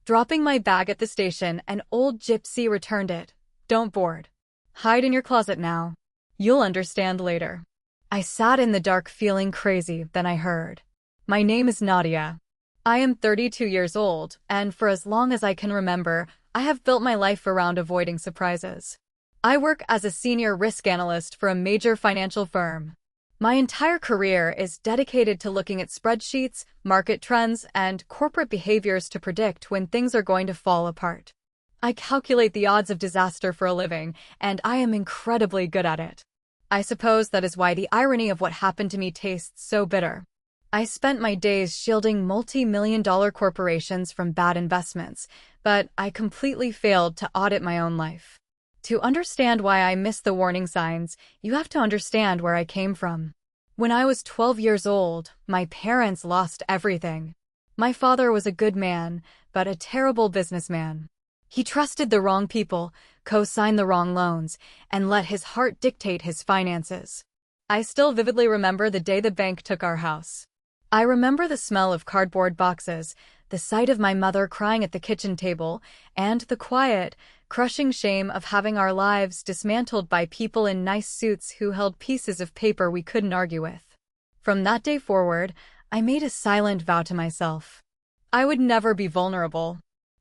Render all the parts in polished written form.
Dropping my bag at the station, an old gypsy returned it. "Don't board. Hide in your closet now. You'll understand later." I sat in the dark feeling crazy, then I heard. "My name is Nadia. I am 32 years old, and for as long as I can remember, I have built my life around avoiding surprises. I work as a senior risk analyst for a major financial firm. My entire career is dedicated to looking at spreadsheets, market trends, and corporate behaviors to predict when things are going to fall apart. I calculate the odds of disaster for a living, and I am incredibly good at it. I suppose that is why the irony of what happened to me tastes so bitter. I spent my days shielding multi-million-dollar corporations from bad investments, but I completely failed to audit my own life. To understand why I missed the warning signs, you have to understand where I came from. When I was 12 years old, my parents lost everything. My father was a good man, but a terrible businessman. He trusted the wrong people, co-signed the wrong loans, and let his heart dictate his finances. I still vividly remember the day the bank took our house. I remember the smell of cardboard boxes, the sight of my mother crying at the kitchen table, and the quiet, crushing shame of having our lives dismantled by people in nice suits who held pieces of paper we couldn't argue with. From that day forward, I made a silent vow to myself. I would never be vulnerable.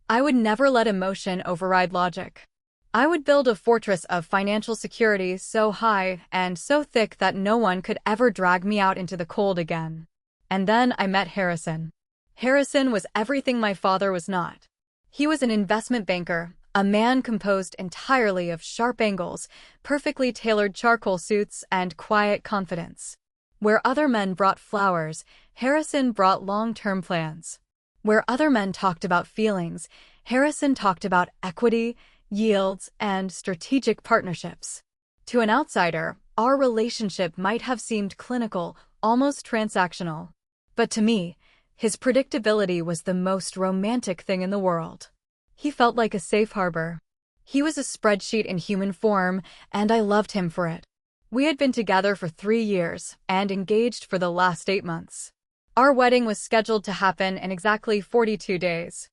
I would never let emotion override logic. I would build a fortress of financial security so high and so thick that no one could ever drag me out into the cold again. And then I met Harrison. Harrison was everything my father was not. He was an investment banker, a man composed entirely of sharp angles, perfectly tailored charcoal suits, and quiet confidence. Where other men brought flowers, Harrison brought long-term plans. Where other men talked about feelings, Harrison talked about equity, yields, and strategic partnerships. To an outsider, our relationship might have seemed clinical, almost transactional. But to me, his predictability was the most romantic thing in the world. He felt like a safe harbor. He was a spreadsheet in human form, and I loved him for it. We had been together for 3 years and engaged for the last 8 months. Our wedding was scheduled to happen in exactly 42 days.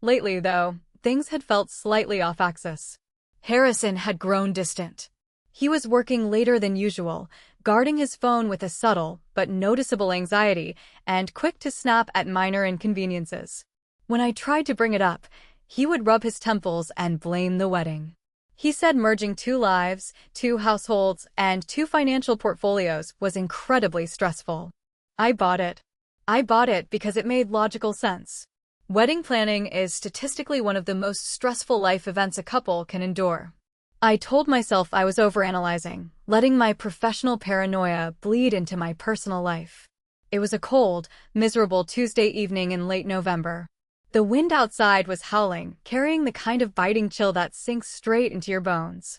Lately, though, things had felt slightly off axis. Harrison had grown distant. He was working later than usual, guarding his phone with a subtle but noticeable anxiety, and quick to snap at minor inconveniences. When I tried to bring it up, he would rub his temples and blame the wedding. He said merging 2 lives, 2 households, and 2 financial portfolios was incredibly stressful. I bought it. I bought it because it made logical sense. Wedding planning is statistically one of the most stressful life events a couple can endure. I told myself I was overanalyzing, letting my professional paranoia bleed into my personal life. It was a cold, miserable Tuesday evening in late November. The wind outside was howling, carrying the kind of biting chill that sinks straight into your bones.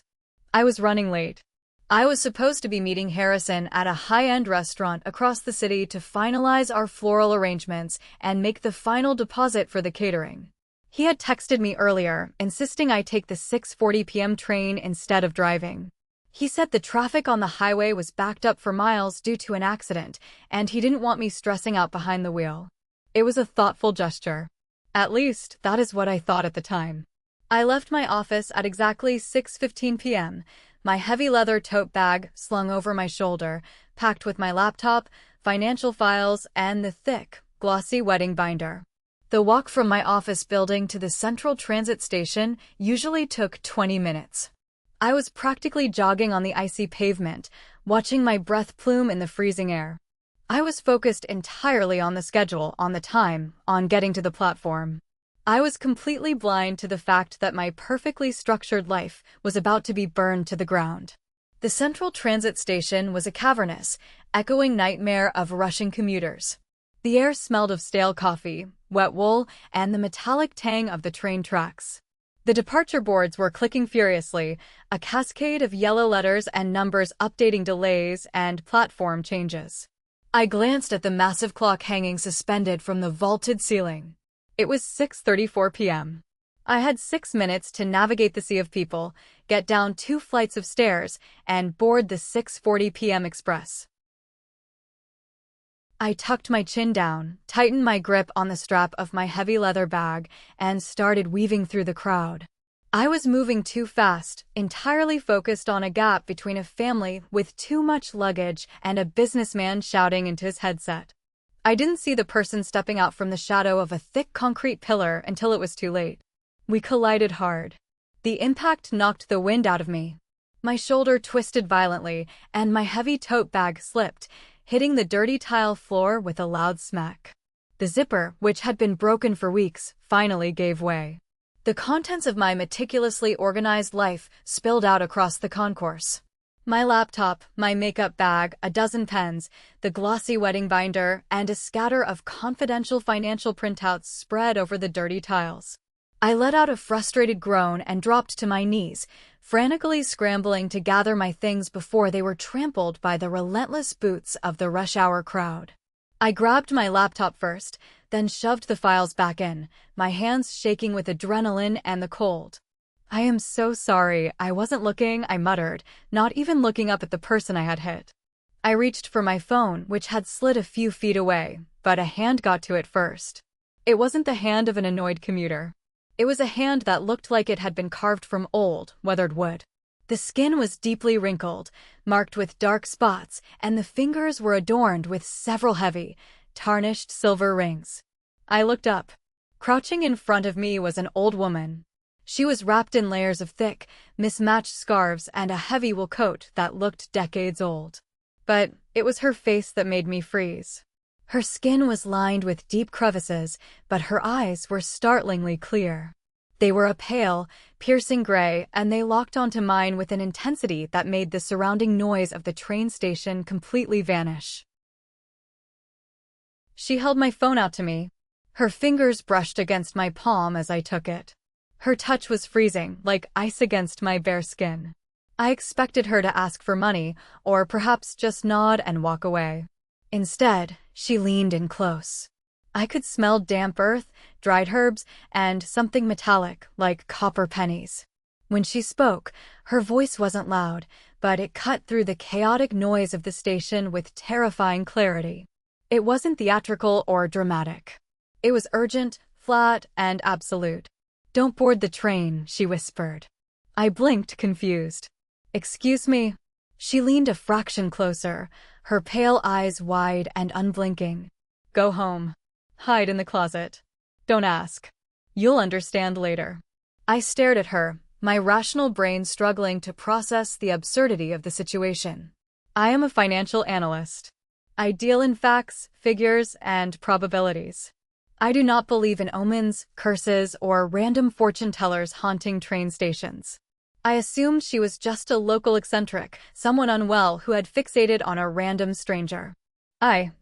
I was running late. I was supposed to be meeting Harrison at a high-end restaurant across the city to finalize our floral arrangements and make the final deposit for the catering. He had texted me earlier, insisting I take the 6:40 p.m. train instead of driving. He said the traffic on the highway was backed up for miles due to an accident, and he didn't want me stressing out behind the wheel. It was a thoughtful gesture. At least, that is what I thought at the time. I left my office at exactly 6:15 p.m., my heavy leather tote bag slung over my shoulder, packed with my laptop, financial files, and the thick, glossy wedding binder. The walk from my office building to the central transit station usually took 20 minutes. I was practically jogging on the icy pavement, watching my breath plume in the freezing air. I was focused entirely on the schedule, on the time, on getting to the platform. I was completely blind to the fact that my perfectly structured life was about to be burned to the ground. The central transit station was a cavernous, echoing nightmare of rushing commuters. The air smelled of stale coffee, wet wool, and the metallic tang of the train tracks. The departure boards were clicking furiously, a cascade of yellow letters and numbers updating delays and platform changes. I glanced at the massive clock hanging suspended from the vaulted ceiling. It was 6:34 p.m. I had 6 minutes to navigate the sea of people, get down 2 flights of stairs, and board the 6:40 p.m. express. I tucked my chin down, tightened my grip on the strap of my heavy leather bag, and started weaving through the crowd. I was moving too fast, entirely focused on a gap between a family with too much luggage and a businessman shouting into his headset. I didn't see the person stepping out from the shadow of a thick concrete pillar until it was too late. We collided hard. The impact knocked the wind out of me. My shoulder twisted violently, and my heavy tote bag slipped, hitting the dirty tile floor with a loud smack. The zipper, which had been broken for weeks, finally gave way. The contents of my meticulously organized life spilled out across the concourse. My laptop, my makeup bag, a dozen pens, the glossy wedding binder, and a scatter of confidential financial printouts spread over the dirty tiles. I let out a frustrated groan and dropped to my knees, frantically scrambling to gather my things before they were trampled by the relentless boots of the rush-hour crowd. I grabbed my laptop first, then shoved the files back in, my hands shaking with adrenaline and the cold. "I am so sorry, I wasn't looking," I muttered, not even looking up at the person I had hit. I reached for my phone, which had slid a few feet away, but a hand got to it first. It wasn't the hand of an annoyed commuter. It was a hand that looked like it had been carved from old, weathered wood. The skin was deeply wrinkled, marked with dark spots, and the fingers were adorned with several heavy, tarnished silver rings. I looked up. Crouching in front of me was an old woman. She was wrapped in layers of thick, mismatched scarves and a heavy wool coat that looked decades old. But it was her face that made me freeze. Her skin was lined with deep crevices, but her eyes were startlingly clear. They were a pale, piercing gray, and they locked onto mine with an intensity that made the surrounding noise of the train station completely vanish. She held my phone out to me. Her fingers brushed against my palm as I took it. Her touch was freezing, like ice against my bare skin. I expected her to ask for money, or perhaps just nod and walk away. Instead, she leaned in close. I could smell damp earth, dried herbs, and something metallic, like copper pennies. When she spoke, her voice wasn't loud, but it cut through the chaotic noise of the station with terrifying clarity. It wasn't theatrical or dramatic. It was urgent, flat, and absolute. "Don't board the train," she whispered. I blinked, confused. "Excuse me?" She leaned a fraction closer, her pale eyes wide and unblinking. "Go home. Hide in the closet. Don't ask. You'll understand later." I stared at her, my rational brain struggling to process the absurdity of the situation. I am a financial analyst. I deal in facts, figures, and probabilities. I do not believe in omens, curses, or random fortune tellers haunting train stations. I assumed she was just a local eccentric, someone unwell who had fixated on a random stranger. I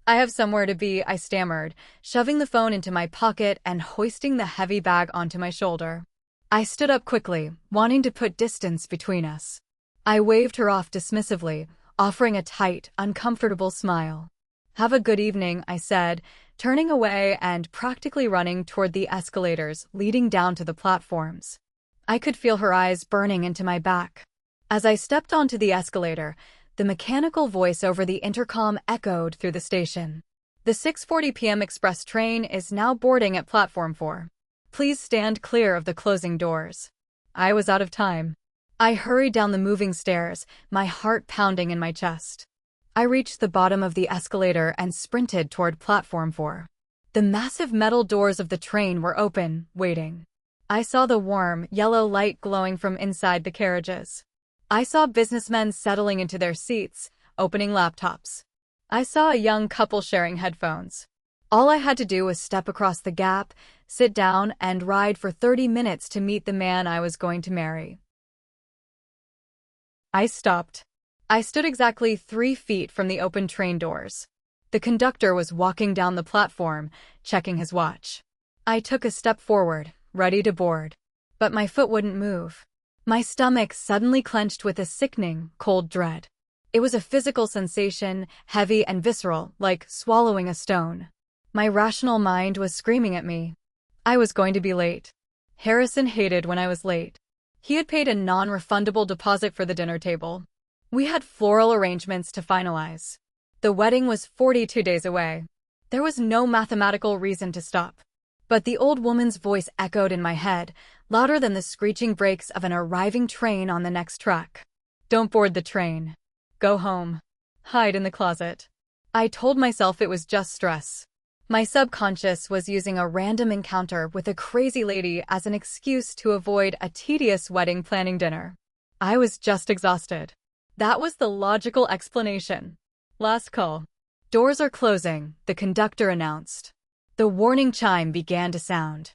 have somewhere to be," I stammered, shoving the phone into my pocket and hoisting the heavy bag onto my shoulder. I stood up quickly, wanting to put distance between us. I waved her off dismissively, offering a tight, uncomfortable smile. "Have a good evening," I said, turning away and practically running toward the escalators leading down to the platforms. I could feel her eyes burning into my back. As I stepped onto the escalator, the mechanical voice over the intercom echoed through the station. "The 6:40 p.m. express train is now boarding at platform 4. Please stand clear of the closing doors." I was out of time. I hurried down the moving stairs, my heart pounding in my chest. I reached the bottom of the escalator and sprinted toward platform 4. The massive metal doors of the train were open, waiting. I saw the warm, yellow light glowing from inside the carriages. I saw businessmen settling into their seats, opening laptops. I saw a young couple sharing headphones. All I had to do was step across the gap, sit down, and ride for 30 minutes to meet the man I was going to marry. I stopped. I stood exactly 3 feet from the open train doors. The conductor was walking down the platform, checking his watch. I took a step forward, ready to board. But my foot wouldn't move. My stomach suddenly clenched with a sickening, cold dread. It was a physical sensation, heavy and visceral, like swallowing a stone. My rational mind was screaming at me. I was going to be late. Harrison hated when I was late. He had paid a non-refundable deposit for the dinner table. We had floral arrangements to finalize. The wedding was 42 days away. There was no mathematical reason to stop. But the old woman's voice echoed in my head, louder than the screeching brakes of an arriving train on the next track. Don't board the train. Go home. Hide in the closet. I told myself it was just stress. My subconscious was using a random encounter with a crazy lady as an excuse to avoid a tedious wedding planning dinner. I was just exhausted. That was the logical explanation. Last call. Doors are closing, the conductor announced. The warning chime began to sound.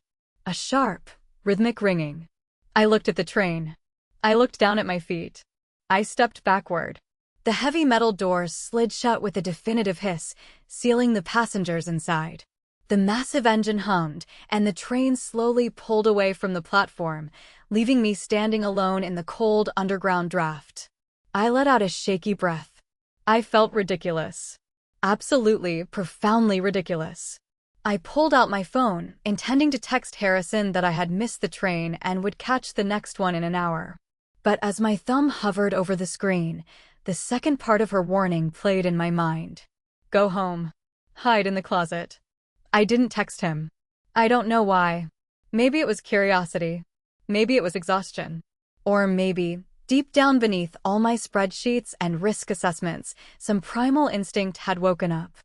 A sharp, rhythmic ringing. I looked at the train. I looked down at my feet. I stepped backward. The heavy metal doors slid shut with a definitive hiss, sealing the passengers inside. The massive engine hummed, and the train slowly pulled away from the platform, leaving me standing alone in the cold underground draft. I let out a shaky breath. I felt ridiculous. Absolutely, profoundly ridiculous. I pulled out my phone, intending to text Harrison that I had missed the train and would catch the next one in an hour. But as my thumb hovered over the screen, the second part of her warning played in my mind. Go home. Hide in the closet. I didn't text him. I don't know why. Maybe it was curiosity. Maybe it was exhaustion. Or maybe, deep down beneath all my spreadsheets and risk assessments, some primal instinct had woken up.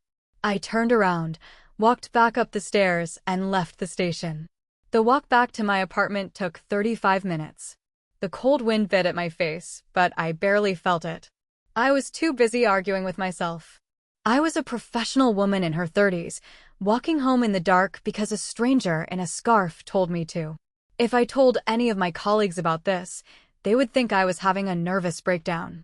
I turned around, walked back up the stairs, and left the station. The walk back to my apartment took 35 minutes. The cold wind bit at my face, but I barely felt it. I was too busy arguing with myself. I was a professional woman in her 30s, walking home in the dark because a stranger in a scarf told me to. If I told any of my colleagues about this, they would think I was having a nervous breakdown.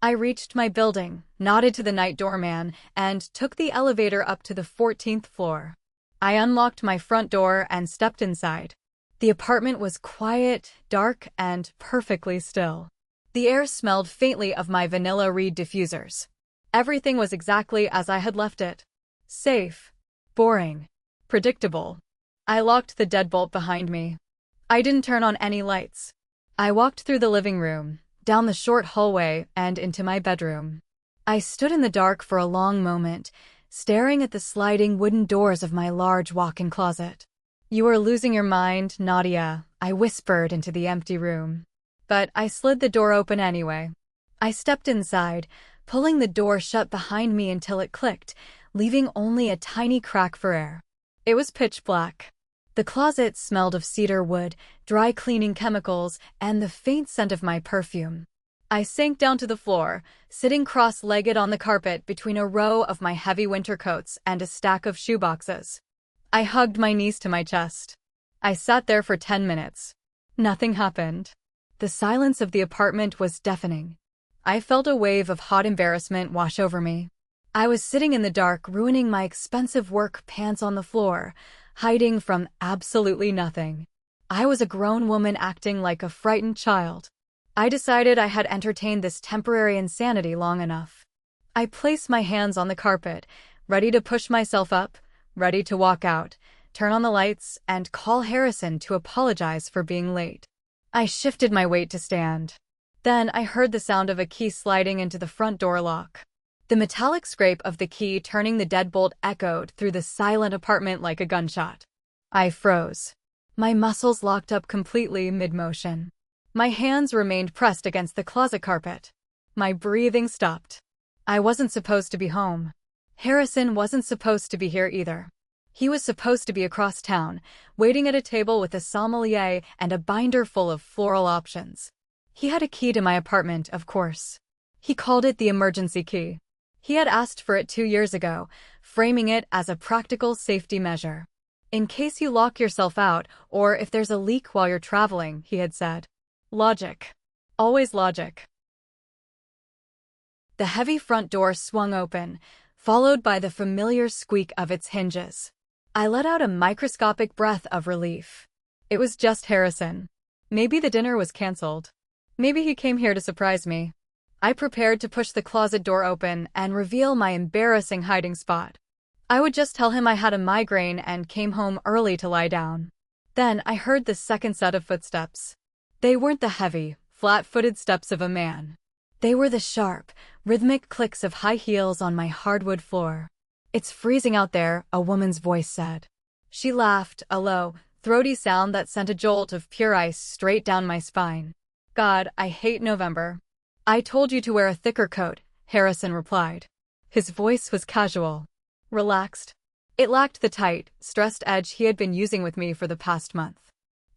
I reached my building, nodded to the night doorman, and took the elevator up to the 14th floor. I unlocked my front door and stepped inside. The apartment was quiet, dark, and perfectly still. The air smelled faintly of my vanilla reed diffusers. Everything was exactly as I had left it. Safe, boring, predictable. I locked the deadbolt behind me. I didn't turn on any lights. I walked through the living room, down the short hallway, and into my bedroom. I stood in the dark for a long moment, staring at the sliding wooden doors of my large walk-in closet. You are losing your mind, Nadia, I whispered into the empty room. But I slid the door open anyway. I stepped inside, pulling the door shut behind me until it clicked, leaving only a tiny crack for air. It was pitch black. The closet smelled of cedar wood, dry cleaning chemicals, and the faint scent of my perfume. I sank down to the floor, sitting cross-legged on the carpet between a row of my heavy winter coats and a stack of shoeboxes. I hugged my knees to my chest. I sat there for 10 minutes. Nothing happened. The silence of the apartment was deafening. I felt a wave of hot embarrassment wash over me. I was sitting in the dark, ruining my expensive work pants on the floor, hiding from absolutely nothing. I was a grown woman acting like a frightened child. I decided I had entertained this temporary insanity long enough. I placed my hands on the carpet, ready to push myself up, ready to walk out, turn on the lights, and call Harrison to apologize for being late. I shifted my weight to stand. Then I heard the sound of a key sliding into the front door lock. The metallic scrape of the key turning the deadbolt echoed through the silent apartment like a gunshot. I froze. My muscles locked up completely mid-motion. My hands remained pressed against the closet carpet. My breathing stopped. I wasn't supposed to be home. Harrison wasn't supposed to be here either. He was supposed to be across town, waiting at a table with a sommelier and a binder full of floral options. He had a key to my apartment, of course. He called it the emergency key. He had asked for it 2 years ago, framing it as a practical safety measure. In case you lock yourself out, or if there's a leak while you're traveling, he had said. Logic. Always logic. The heavy front door swung open, followed by the familiar squeak of its hinges. I let out a microscopic breath of relief. It was just Harrison. Maybe the dinner was canceled. Maybe he came here to surprise me. I prepared to push the closet door open and reveal my embarrassing hiding spot. I would just tell him I had a migraine and came home early to lie down. Then I heard the second set of footsteps. They weren't the heavy, flat-footed steps of a man. They were the sharp, rhythmic clicks of high heels on my hardwood floor. "It's freezing out there," a woman's voice said. She laughed, a low, throaty sound that sent a jolt of pure ice straight down my spine. "God, I hate November." "I told you to wear a thicker coat," Harrison replied. His voice was casual, relaxed. It lacked the tight, stressed edge he had been using with me for the past month.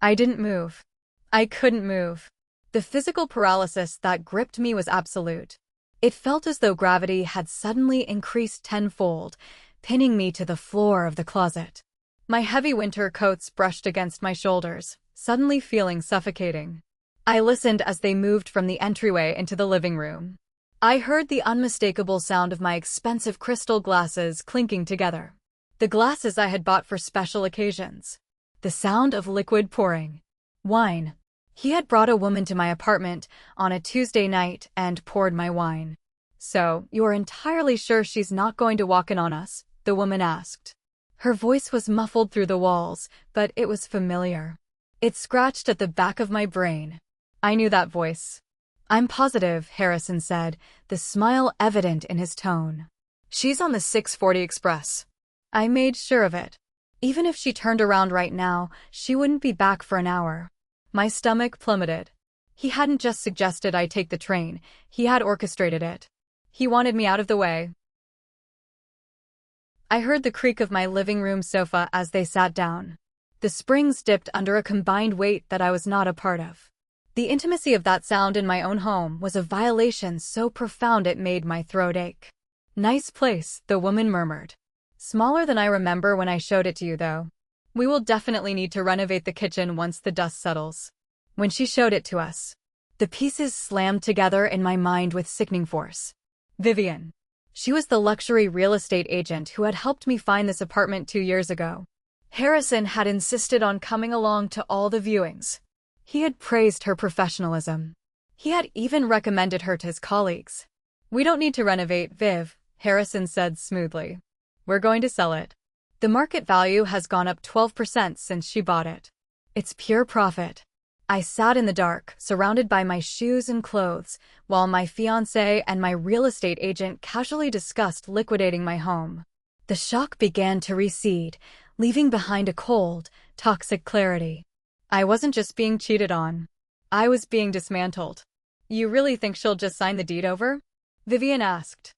I didn't move. I couldn't move. The physical paralysis that gripped me was absolute. It felt as though gravity had suddenly increased tenfold, pinning me to the floor of the closet. My heavy winter coats brushed against my shoulders, suddenly feeling suffocating. I listened as they moved from the entryway into the living room. I heard the unmistakable sound of my expensive crystal glasses clinking together. The glasses I had bought for special occasions. The sound of liquid pouring. Wine. He had brought a woman to my apartment on a Tuesday night and poured my wine. "So, you're entirely sure she's not going to walk in on us?" the woman asked. Her voice was muffled through the walls, but it was familiar. It scratched at the back of my brain. I knew that voice. "I'm positive," Harrison said, the smile evident in his tone. "She's on the 6:40 express." I made sure of it. Even if she turned around right now, she wouldn't be back for an hour. My stomach plummeted. He hadn't just suggested I take the train, he had orchestrated it. He wanted me out of the way. I heard the creak of my living room sofa as they sat down. The springs dipped under a combined weight that I was not a part of. The intimacy of that sound in my own home was a violation so profound it made my throat ache. "Nice place," the woman murmured. "Smaller than I remember when I showed it to you, though. We will definitely need to renovate the kitchen once the dust settles." When she showed it to us, the pieces slammed together in my mind with sickening force. Vivian. She was the luxury real estate agent who had helped me find this apartment 2 years ago. Harrison had insisted on coming along to all the viewings. He had praised her professionalism. He had even recommended her to his colleagues. "We don't need to renovate, Viv," Harrison said smoothly. "We're going to sell it. The market value has gone up 12% since she bought it. It's pure profit." I sat in the dark, surrounded by my shoes and clothes, while my fiancé and my real estate agent casually discussed liquidating my home. The shock began to recede, leaving behind a cold, toxic clarity. I wasn't just being cheated on. I was being dismantled. "You really think she'll just sign the deed over?" Vivian asked.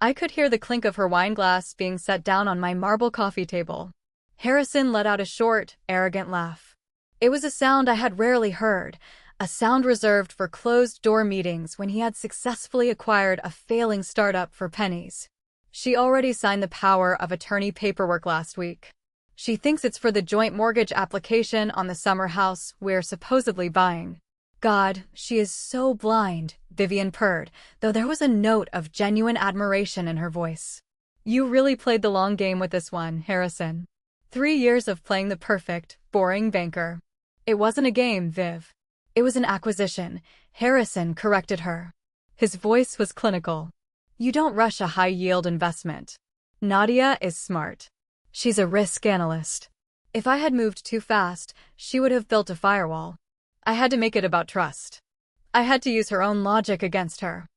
I could hear the clink of her wine glass being set down on my marble coffee table. Harrison let out a short, arrogant laugh. It was a sound I had rarely heard, a sound reserved for closed-door meetings when he had successfully acquired a failing startup for pennies. "She already signed the power of attorney paperwork last week. She thinks it's for the joint mortgage application on the summer house we're supposedly buying." "God, she is so blind," Vivian purred, though there was a note of genuine admiration in her voice. "You really played the long game with this one, Harrison. 3 years of playing the perfect, boring banker." "It wasn't a game, Viv. It was an acquisition," Harrison corrected her. His voice was clinical. "You don't rush a high-yield investment. Nadia is smart. She's a risk analyst. If I had moved too fast, she would have built a firewall. I had to make it about trust. I had to use her own logic against her."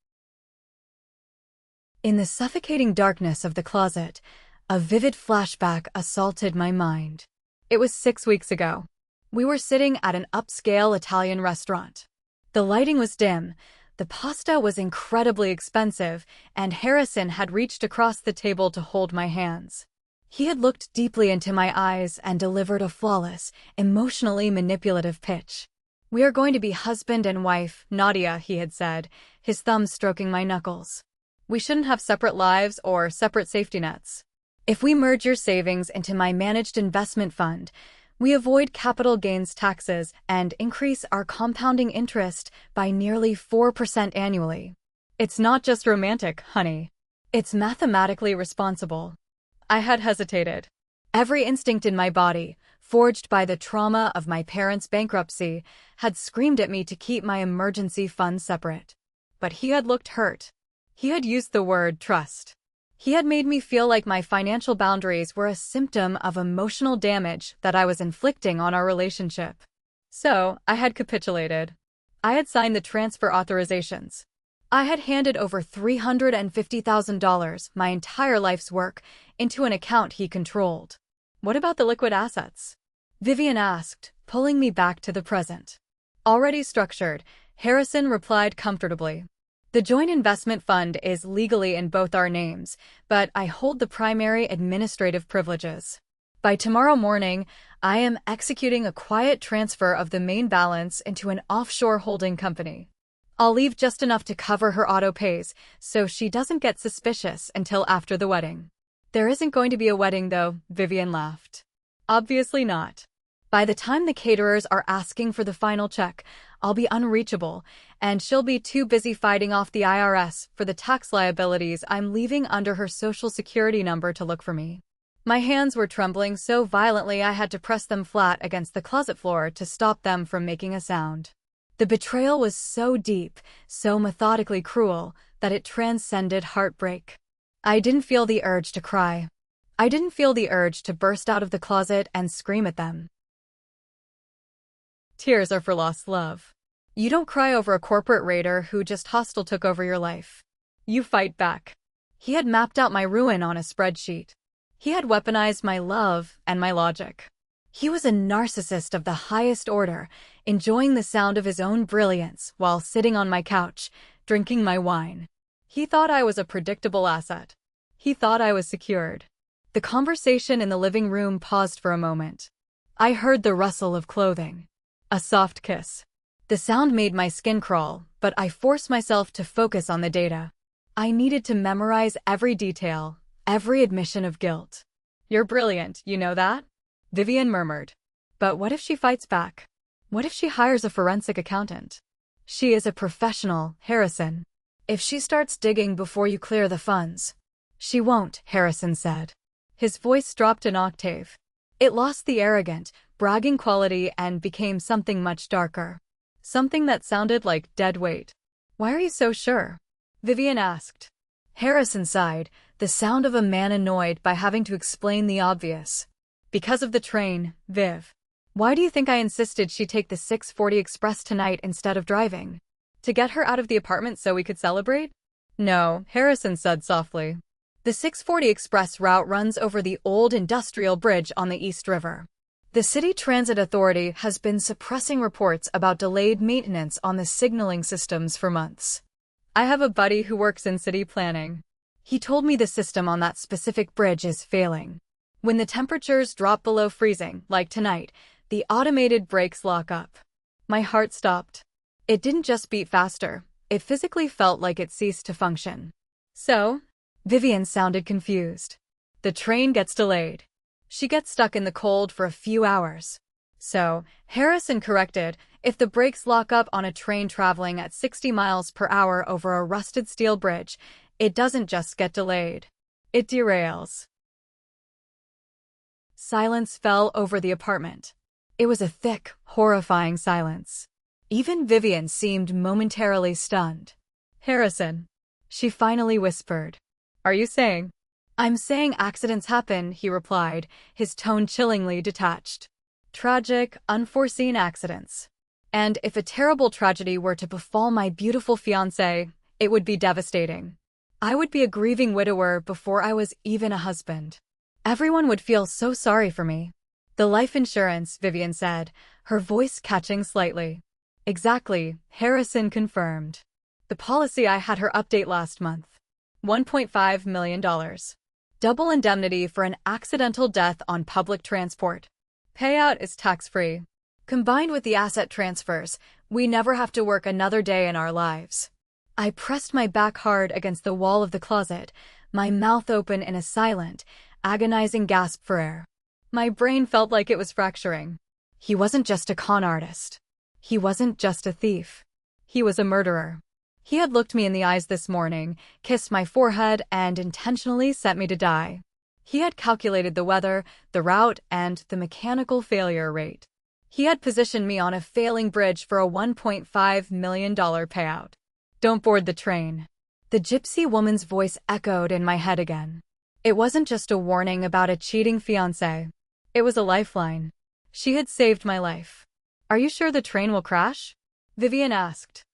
In the suffocating darkness of the closet, a vivid flashback assaulted my mind. It was 6 weeks ago. We were sitting at an upscale Italian restaurant. The lighting was dim, the pasta was incredibly expensive, and Harrison had reached across the table to hold my hands. He had looked deeply into my eyes and delivered a flawless, emotionally manipulative pitch. "We are going to be husband and wife, Nadia," he had said, his thumb stroking my knuckles. "We shouldn't have separate lives or separate safety nets. If we merge your savings into my managed investment fund, we avoid capital gains taxes and increase our compounding interest by nearly 4% annually. It's not just romantic, honey. It's mathematically responsible." I had hesitated. Every instinct in my body, forged by the trauma of my parents' bankruptcy, had screamed at me to keep my emergency fund separate. But he had looked hurt. He had used the word trust. He had made me feel like my financial boundaries were a symptom of emotional damage that I was inflicting on our relationship. So, I had capitulated. I had signed the transfer authorizations. I had handed over $350,000, my entire life's work, into an account he controlled. What about the liquid assets? Vivian asked, pulling me back to the present. Already structured, Harrison replied comfortably. The joint investment fund is legally in both our names, but I hold the primary administrative privileges. By tomorrow morning, I am executing a quiet transfer of the main balance into an offshore holding company. I'll leave just enough to cover her auto pays, so she doesn't get suspicious until after the wedding. There isn't going to be a wedding, though, Vivian laughed. Obviously not. By the time the caterers are asking for the final check, I'll be unreachable, and she'll be too busy fighting off the IRS for the tax liabilities I'm leaving under her social security number to look for me. My hands were trembling so violently I had to press them flat against the closet floor to stop them from making a sound. The betrayal was so deep, so methodically cruel, that it transcended heartbreak. I didn't feel the urge to cry. I didn't feel the urge to burst out of the closet and scream at them. Tears are for lost love. You don't cry over a corporate raider who just hostile took over your life. You fight back. He had mapped out my ruin on a spreadsheet. He had weaponized my love and my logic. He was a narcissist of the highest order, enjoying the sound of his own brilliance while sitting on my couch, drinking my wine. He thought I was a predictable asset. He thought I was secured. The conversation in the living room paused for a moment. I heard the rustle of clothing. A soft kiss. The sound made my skin crawl, but I forced myself to focus on the data. I needed to memorize every detail, every admission of guilt. You're brilliant, you know that? Vivian murmured. But what if she fights back? What if she hires a forensic accountant? She is a professional, Harrison. If she starts digging before you clear the funds. She won't, Harrison said. His voice dropped an octave. It lost the arrogant, bragging quality and became something much darker. Something that sounded like dead weight. Why are you so sure? Vivian asked. Harrison sighed, the sound of a man annoyed by having to explain the obvious. Because of the train, Viv. Why do you think I insisted she take the 6:40 express tonight instead of driving? To get her out of the apartment so we could celebrate? No, Harrison said softly. The 6:40 express route runs over the old industrial bridge on the East River. The City Transit Authority has been suppressing reports about delayed maintenance on the signaling systems for months. I have a buddy who works in city planning. He told me the system on that specific bridge is failing. When the temperatures drop below freezing, like tonight, the automated brakes lock up. My heart stopped. It didn't just beat faster, it physically felt like it ceased to function. So? Vivian sounded confused. The train gets delayed. She gets stuck in the cold for a few hours. So, Harrison corrected, if the brakes lock up on a train traveling at 60 miles per hour over a rusted steel bridge, it doesn't just get delayed. It derails. Silence fell over the apartment. It was a thick, horrifying silence. Even Vivian seemed momentarily stunned. Harrison, she finally whispered. Are you saying? I'm saying accidents happen, he replied, his tone chillingly detached. Tragic, unforeseen accidents. And if a terrible tragedy were to befall my beautiful fiancé, it would be devastating. I would be a grieving widower before I was even a husband. Everyone would feel so sorry for me. The life insurance, Vivian said, her voice catching slightly. Exactly, Harrison confirmed. The policy I had her update last month. $1.5 million. Double indemnity for an accidental death on public transport. Payout is tax-free. Combined with the asset transfers, we never have to work another day in our lives. I pressed my back hard against the wall of the closet, my mouth open in a silent, agonizing gasp for air. My brain felt like it was fracturing. He wasn't just a con artist. He wasn't just a thief. He was a murderer. He had looked me in the eyes this morning, kissed my forehead, and intentionally sent me to die. He had calculated the weather, the route, and the mechanical failure rate. He had positioned me on a failing bridge for a $1.5 million payout. Don't board the train. The gypsy woman's voice echoed in my head again. It wasn't just a warning about a cheating fiancé. It was a lifeline. She had saved my life. Are you sure the train will crash? Vivian asked.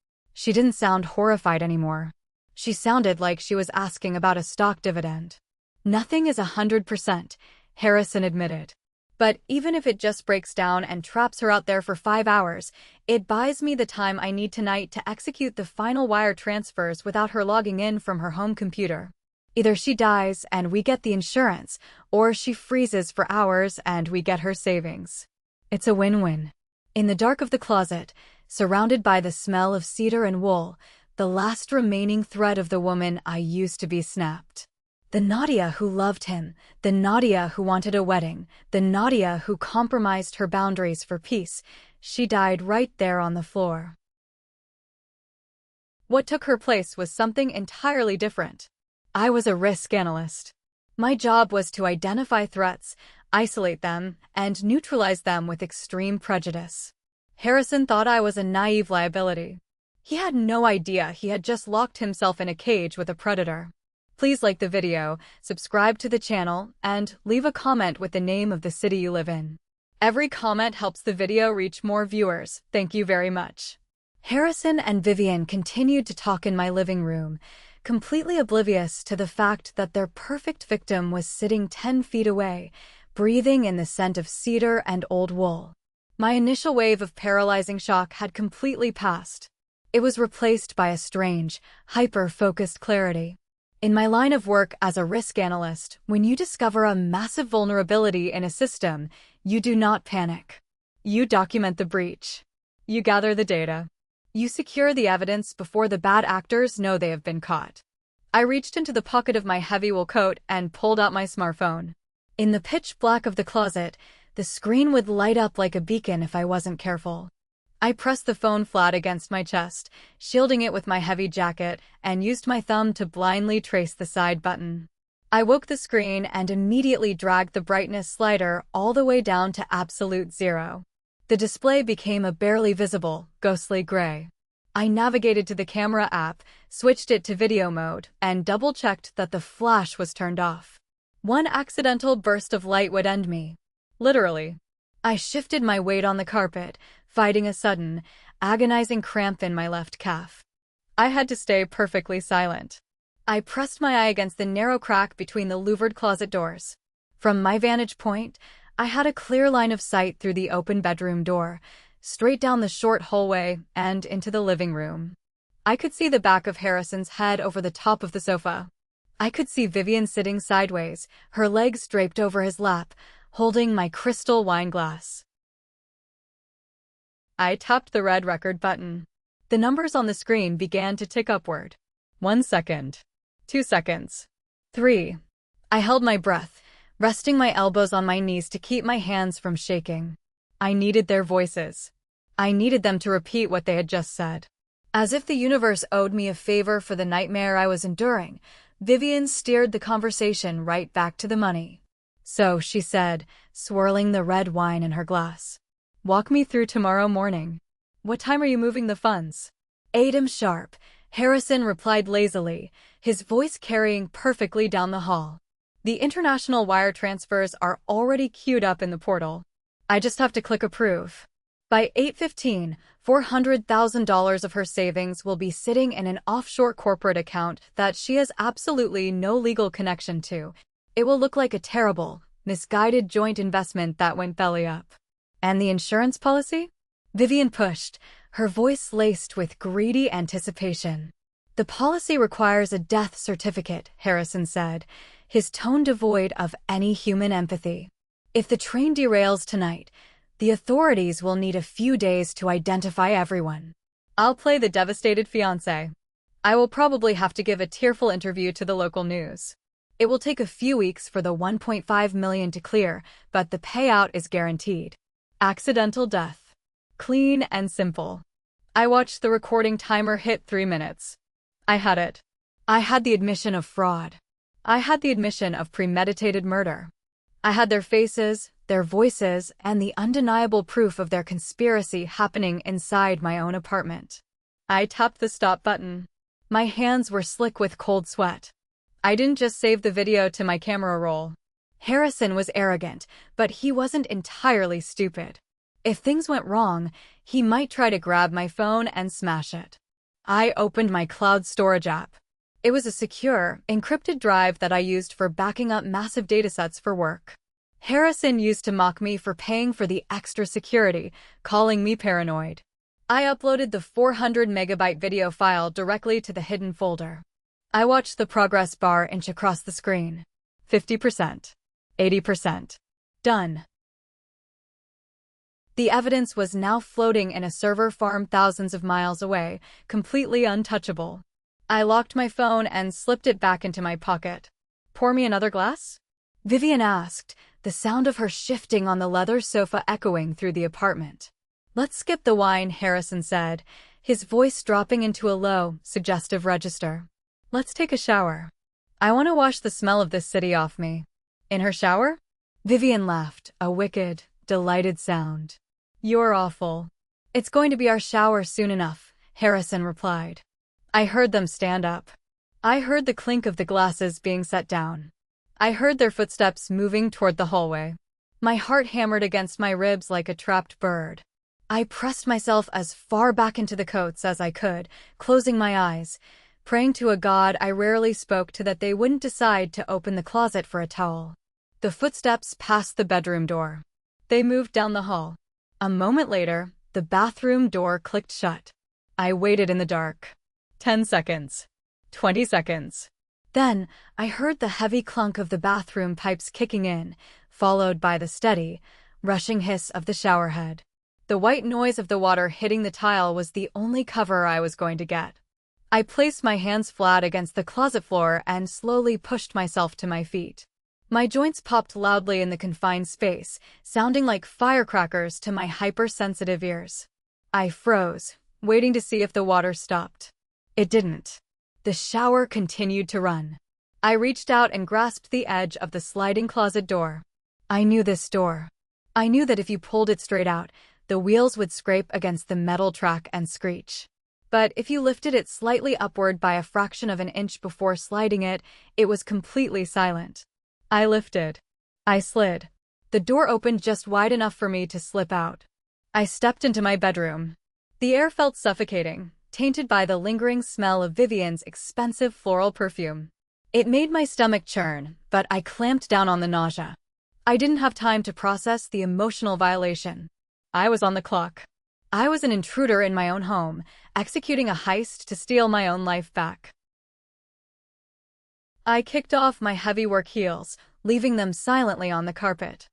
She didn't sound horrified anymore. She sounded like she was asking about a stock dividend. Nothing is 100%, Harrison admitted. But even if it just breaks down and traps her out there for 5 hours, it buys me the time I need tonight to execute the final wire transfers without her logging in from her home computer. Either she dies and we get the insurance, or she freezes for hours and we get her savings. It's a win-win. In the dark of the closet, surrounded by the smell of cedar and wool, the last remaining thread of the woman I used to be snapped. The Nadia who loved him, the Nadia who wanted a wedding, the Nadia who compromised her boundaries for peace, she died right there on the floor. What took her place was something entirely different. I was a risk analyst. My job was to identify threats, isolate them, and neutralize them with extreme prejudice. Harrison thought I was a naive liability. He had no idea he had just locked himself in a cage with a predator. Please like the video, subscribe to the channel, and leave a comment with the name of the city you live in. Every comment helps the video reach more viewers. Thank you very much. Harrison and Vivian continued to talk in my living room, completely oblivious to the fact that their perfect victim was sitting 10 feet away, breathing in the scent of cedar and old wool. My initial wave of paralyzing shock had completely passed. It was replaced by a strange, hyper-focused clarity. In my line of work as a risk analyst, when you discover a massive vulnerability in a system, you do not panic. You document the breach. You gather the data. You secure the evidence before the bad actors know they have been caught. I reached into the pocket of my heavy wool coat and pulled out my smartphone. In the pitch black of the closet, the screen would light up like a beacon if I wasn't careful. I pressed the phone flat against my chest, shielding it with my heavy jacket, and used my thumb to blindly trace the side button. I woke the screen and immediately dragged the brightness slider all the way down to absolute 0. The display became a barely visible, ghostly gray. I navigated to the camera app, switched it to video mode, and double-checked that the flash was turned off. One accidental burst of light would end me. Literally. I shifted my weight on the carpet, fighting a sudden, agonizing cramp in my left calf. I had to stay perfectly silent. I pressed my eye against the narrow crack between the louvered closet doors. From my vantage point, I had a clear line of sight through the open bedroom door, straight down the short hallway and into the living room. I could see the back of Harrison's head over the top of the sofa. I could see Vivian sitting sideways, her legs draped over his lap, holding my crystal wine glass. I tapped the red record button. The numbers on the screen began to tick upward. 1 second. 2 seconds. 3. I held my breath, resting my elbows on my knees to keep my hands from shaking. I needed their voices. I needed them to repeat what they had just said. As if the universe owed me a favor for the nightmare I was enduring, Vivian steered the conversation right back to the money. So, she said, swirling the red wine in her glass. Walk me through tomorrow morning. What time are you moving the funds? 8 a.m. sharp, Harrison replied lazily, his voice carrying perfectly down the hall. The international wire transfers are already queued up in the portal. I just have to click approve. By 8:15, $400,000 of her savings will be sitting in an offshore corporate account that she has absolutely no legal connection to. It will look like a terrible, misguided joint investment that went belly up. And the insurance policy? Vivian pushed, her voice laced with greedy anticipation. The policy requires a death certificate, Harrison said, his tone devoid of any human empathy. If the train derails tonight, the authorities will need a few days to identify everyone. I'll play the devastated fiancé. I will probably have to give a tearful interview to the local news. It will take a few weeks for the $1.5 million to clear, but the payout is guaranteed. Accidental death. Clean and simple. I watched the recording timer hit 3 minutes. I had it. I had the admission of fraud. I had the admission of premeditated murder. I had their faces, their voices, and the undeniable proof of their conspiracy happening inside my own apartment. I tapped the stop button. My hands were slick with cold sweat. I didn't just save the video to my camera roll. Harrison was arrogant, but he wasn't entirely stupid. If things went wrong, he might try to grab my phone and smash it. I opened my cloud storage app. It was a secure, encrypted drive that I used for backing up massive datasets for work. Harrison used to mock me for paying for the extra security, calling me paranoid. I uploaded the 400 megabyte video file directly to the hidden folder. I watched the progress bar inch across the screen. 50%. 80%. Done. The evidence was now floating in a server farm thousands of miles away, completely untouchable. I locked my phone and slipped it back into my pocket. Pour me another glass? Vivian asked, the sound of her shifting on the leather sofa echoing through the apartment. Let's skip the wine, Harrison said, his voice dropping into a low, suggestive register. Let's take a shower. I want to wash the smell of this city off me. In her shower? Vivian laughed, a wicked, delighted sound. You're awful. It's going to be our shower soon enough, Harrison replied. I heard them stand up. I heard the clink of the glasses being set down. I heard their footsteps moving toward the hallway. My heart hammered against my ribs like a trapped bird. I pressed myself as far back into the coats as I could, closing my eyes, praying to a God I rarely spoke to that they wouldn't decide to open the closet for a towel. The footsteps passed the bedroom door. They moved down the hall. A moment later, the bathroom door clicked shut. I waited in the dark. 10 seconds. 20 seconds. Then, I heard the heavy clunk of the bathroom pipes kicking in, followed by the steady, rushing hiss of the showerhead. The white noise of the water hitting the tile was the only cover I was going to get. I placed my hands flat against the closet floor and slowly pushed myself to my feet. My joints popped loudly in the confined space, sounding like firecrackers to my hypersensitive ears. I froze, waiting to see if the water stopped. It didn't. The shower continued to run. I reached out and grasped the edge of the sliding closet door. I knew this door. I knew that if you pulled it straight out, the wheels would scrape against the metal track and screech. But if you lifted it slightly upward by a fraction of an inch before sliding it, it was completely silent. I lifted. I slid. The door opened just wide enough for me to slip out. I stepped into my bedroom. The air felt suffocating, tainted by the lingering smell of Vivian's expensive floral perfume. It made my stomach churn, but I clamped down on the nausea. I didn't have time to process the emotional violation. I was on the clock. I was an intruder in my own home, executing a heist to steal my own life back. I kicked off my heavy work heels, leaving them silently on the carpet.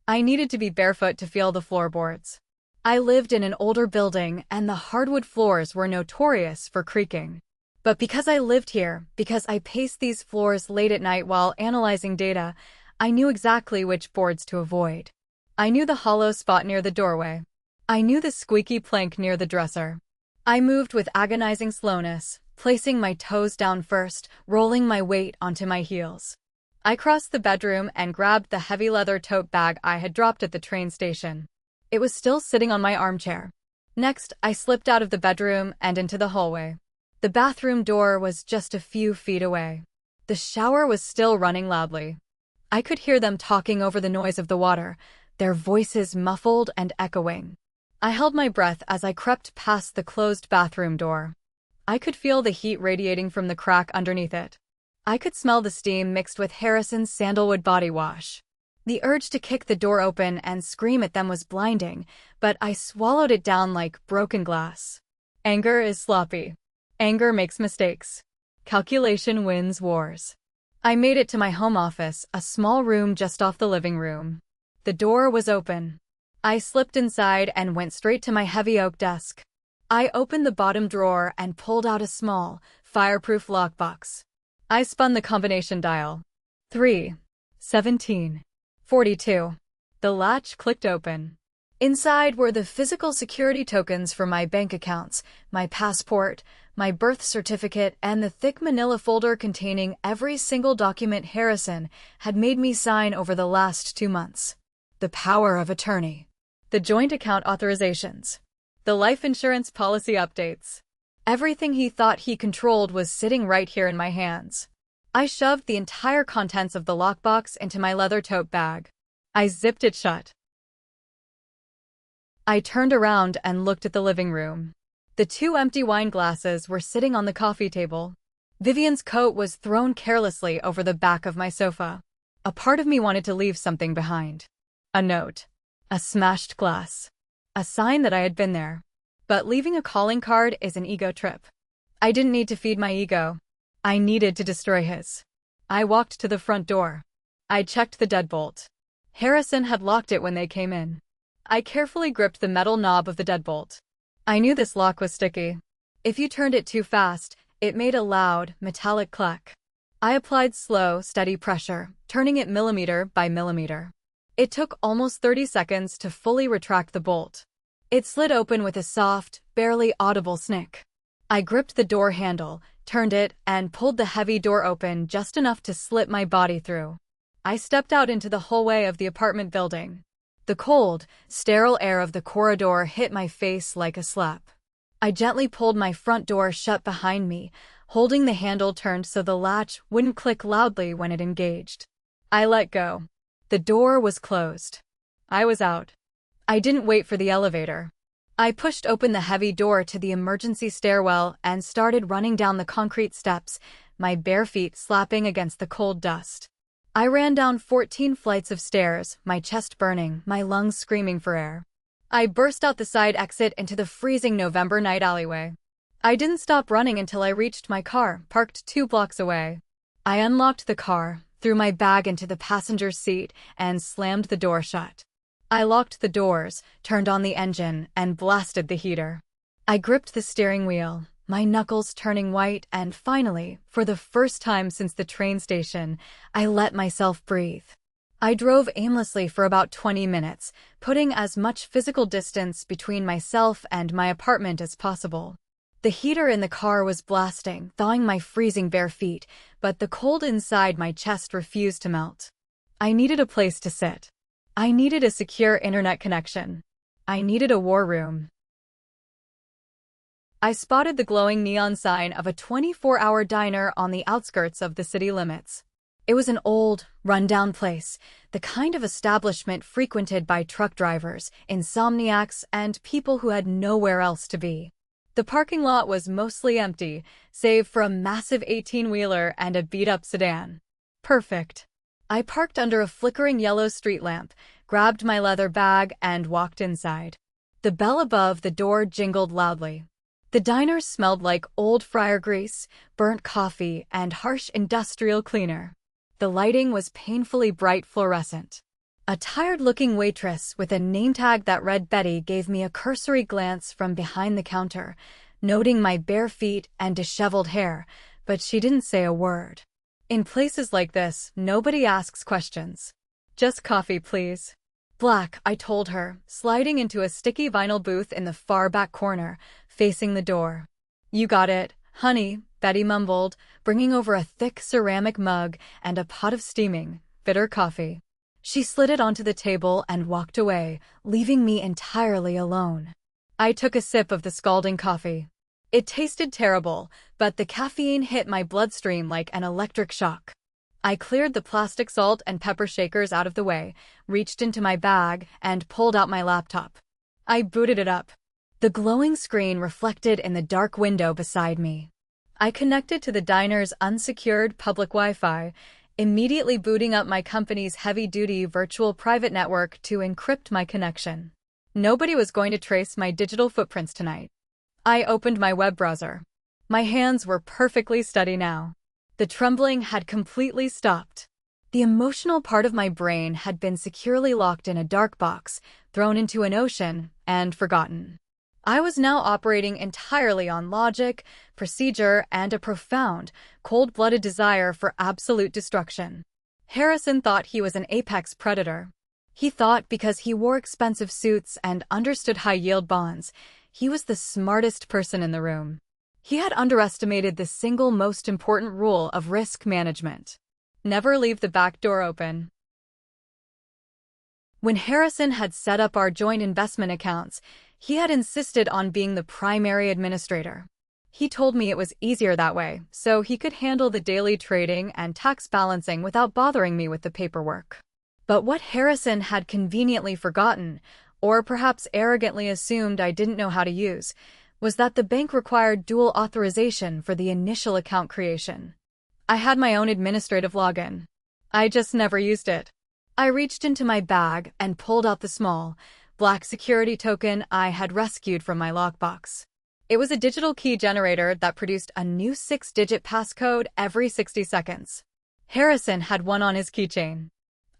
I needed to be barefoot to feel the floorboards. I lived in an older building, and the hardwood floors were notorious for creaking. But because I lived here, because I paced these floors late at night while analyzing data, I knew exactly which boards to avoid. I knew the hollow spot near the doorway. I knew the squeaky plank near the dresser. I moved with agonizing slowness, placing my toes down first, rolling my weight onto my heels. I crossed the bedroom and grabbed the heavy leather tote bag I had dropped at the train station. It was still sitting on my armchair. Next, I slipped out of the bedroom and into the hallway. The bathroom door was just a few feet away. The shower was still running loudly. I could hear them talking over the noise of the water, their voices muffled and echoing. I held my breath as I crept past the closed bathroom door. I could feel the heat radiating from the crack underneath it. I could smell the steam mixed with Harrison's sandalwood body wash. The urge to kick the door open and scream at them was blinding, but I swallowed it down like broken glass. Anger is sloppy. Anger makes mistakes. Calculation wins wars. I made it to my home office, a small room just off the living room. The door was open. I slipped inside and went straight to my heavy oak desk. I opened the bottom drawer and pulled out a small, fireproof lockbox. I spun the combination dial. 3, 17, 42. The latch clicked open. Inside were the physical security tokens for my bank accounts, my passport, my birth certificate, and the thick manila folder containing every single document Harrison had made me sign over the last 2 months. The power of attorney. The joint account authorizations. The life insurance policy updates. Everything he thought he controlled was sitting right here in my hands. I shoved the entire contents of the lockbox into my leather tote bag. I zipped it shut. I turned around and looked at the living room. The 2 empty wine glasses were sitting on the coffee table. Vivian's coat was thrown carelessly over the back of my sofa. A part of me wanted to leave something behind. A note. A smashed glass. A sign that I had been there. But leaving a calling card is an ego trip. I didn't need to feed my ego. I needed to destroy his. I walked to the front door. I checked the deadbolt. Harrison had locked it when they came in. I carefully gripped the metal knob of the deadbolt. I knew this lock was sticky. If you turned it too fast, it made a loud, metallic clack. I applied slow, steady pressure, turning it millimeter by millimeter. It took almost 30 seconds to fully retract the bolt. It slid open with a soft, barely audible snick. I gripped the door handle, turned it, and pulled the heavy door open just enough to slip my body through. I stepped out into the hallway of the apartment building. The cold, sterile air of the corridor hit my face like a slap. I gently pulled my front door shut behind me, holding the handle turned so the latch wouldn't click loudly when it engaged. I let go. The door was closed. I was out. I didn't wait for the elevator. I pushed open the heavy door to the emergency stairwell and started running down the concrete steps, my bare feet slapping against the cold dust. I ran down 14 flights of stairs, my chest burning, my lungs screaming for air. I burst out the side exit into the freezing November night alleyway. I didn't stop running until I reached my car, parked 2 blocks away. I unlocked the car, threw my bag into the passenger seat, and slammed the door shut. I locked the doors, turned on the engine, and blasted the heater. I gripped the steering wheel, my knuckles turning white, and finally, for the first time since the train station, I let myself breathe. I drove aimlessly for about 20 minutes, putting as much physical distance between myself and my apartment as possible. The heater in the car was blasting, thawing my freezing bare feet, but the cold inside my chest refused to melt. I needed a place to sit. I needed a secure internet connection. I needed a war room. I spotted the glowing neon sign of a 24-hour diner on the outskirts of the city limits. It was an old, run-down place, the kind of establishment frequented by truck drivers, insomniacs, and people who had nowhere else to be. The parking lot was mostly empty, save for a massive 18-wheeler and a beat-up sedan. Perfect. I parked under a flickering yellow street lamp, grabbed my leather bag, and walked inside. The bell above the door jingled loudly. The diner smelled like old fryer grease, burnt coffee, and harsh industrial cleaner. The lighting was painfully bright fluorescent. A tired-looking waitress with a name tag that read Betty gave me a cursory glance from behind the counter, noting my bare feet and disheveled hair, but she didn't say a word. In places like this, nobody asks questions. Just coffee, please. Black, I told her, sliding into a sticky vinyl booth in the far back corner, facing the door. You got it, honey, Betty mumbled, bringing over a thick ceramic mug and a pot of steaming, bitter coffee. She slid it onto the table and walked away, leaving me entirely alone. I took a sip of the scalding coffee. It tasted terrible, but the caffeine hit my bloodstream like an electric shock. I cleared the plastic salt and pepper shakers out of the way, reached into my bag, and pulled out my laptop. I booted it up. The glowing screen reflected in the dark window beside me. I connected to the diner's unsecured public Wi-Fi, immediately booting up my company's heavy-duty virtual private network to encrypt my connection. Nobody was going to trace my digital footprints tonight. I opened my web browser. My hands were perfectly steady now. The trembling had completely stopped. The emotional part of my brain had been securely locked in a dark box, thrown into an ocean, and forgotten. I was now operating entirely on logic, procedure, and a profound, cold-blooded desire for absolute destruction. Harrison thought he was an apex predator. He thought because he wore expensive suits and understood high-yield bonds, he was the smartest person in the room. He had underestimated the single most important rule of risk management. Never leave the back door open. When Harrison had set up our joint investment accounts, he had insisted on being the primary administrator. He told me it was easier that way, so he could handle the daily trading and tax balancing without bothering me with the paperwork. But what Harrison had conveniently forgotten, or perhaps arrogantly assumed I didn't know how to use, was that the bank required dual authorization for the initial account creation. I had my own administrative login. I just never used it. I reached into my bag and pulled out the small, black security token I had rescued from my lockbox. It was a digital key generator that produced a new 6-digit passcode every 60 seconds. Harrison had one on his keychain.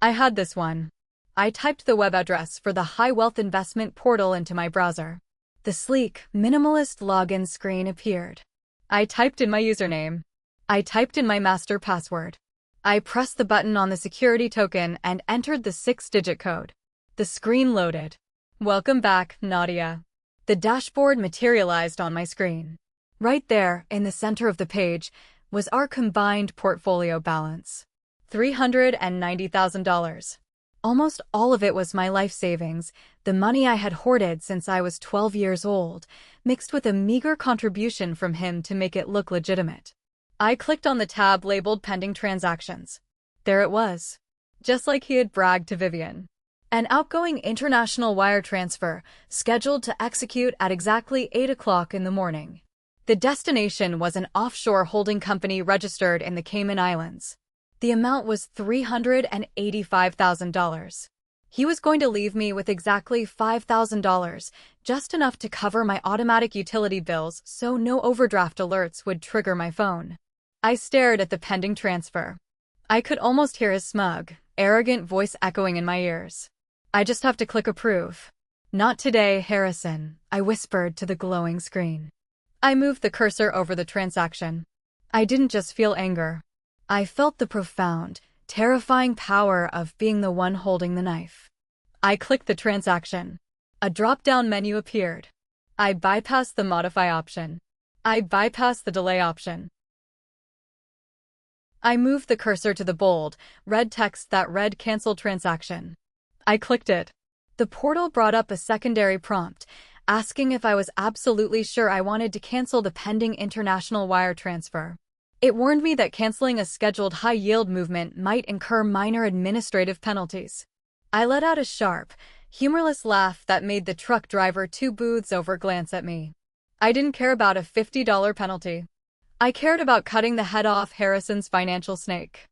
I had this one. I typed the web address for the High Wealth Investment portal into my browser. The sleek, minimalist login screen appeared. I typed in my username. I typed in my master password. I pressed the button on the security token and entered the 6-digit code. The screen loaded. Welcome back, Nadia. The dashboard materialized on my screen. Right there, in the center of the page, was our combined portfolio balance. $390,000. Almost all of it was my life savings, the money I had hoarded since I was 12 years old, mixed with a meager contribution from him to make it look legitimate. I clicked on the tab labeled Pending Transactions. There it was. Just like he had bragged to Vivian. An outgoing international wire transfer, scheduled to execute at exactly 8 o'clock in the morning. The destination was an offshore holding company registered in the Cayman Islands. The amount was $385,000. He was going to leave me with exactly $5,000, just enough to cover my automatic utility bills so no overdraft alerts would trigger my phone. I stared at the pending transfer. I could almost hear his smug, arrogant voice echoing in my ears. I just have to click approve. Not today, Harrison, I whispered to the glowing screen. I moved the cursor over the transaction. I didn't just feel anger. I felt the profound, terrifying power of being the one holding the knife. I clicked the transaction. A drop-down menu appeared. I bypassed the modify option. I bypassed the delay option. I moved the cursor to the bold, red text that read cancel transaction. I clicked it. The portal brought up a secondary prompt, asking if I was absolutely sure I wanted to cancel the pending international wire transfer. It warned me that canceling a scheduled high-yield movement might incur minor administrative penalties. I let out a sharp, humorless laugh that made the truck driver 2 booths over glance at me. I didn't care about a $50 penalty. I cared about cutting the head off Harrison's financial snake.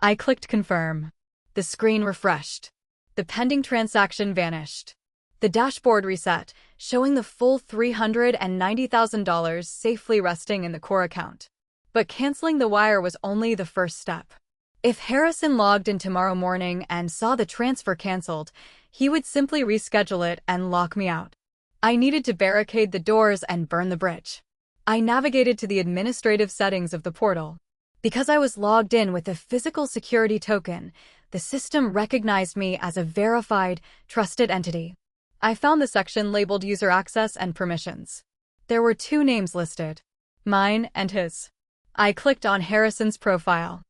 I clicked confirm. The screen refreshed. The pending transaction vanished. The dashboard reset, showing the full $390,000 safely resting in the core account. But canceling the wire was only the first step. If Harrison logged in tomorrow morning and saw the transfer canceled, he would simply reschedule it and lock me out. I needed to barricade the doors and burn the bridge. I navigated to the administrative settings of the portal. Because I was logged in with a physical security token, the system recognized me as a verified, trusted entity. I found the section labeled User Access and Permissions. There were 2 names listed, mine and his. I clicked on Harrison's profile.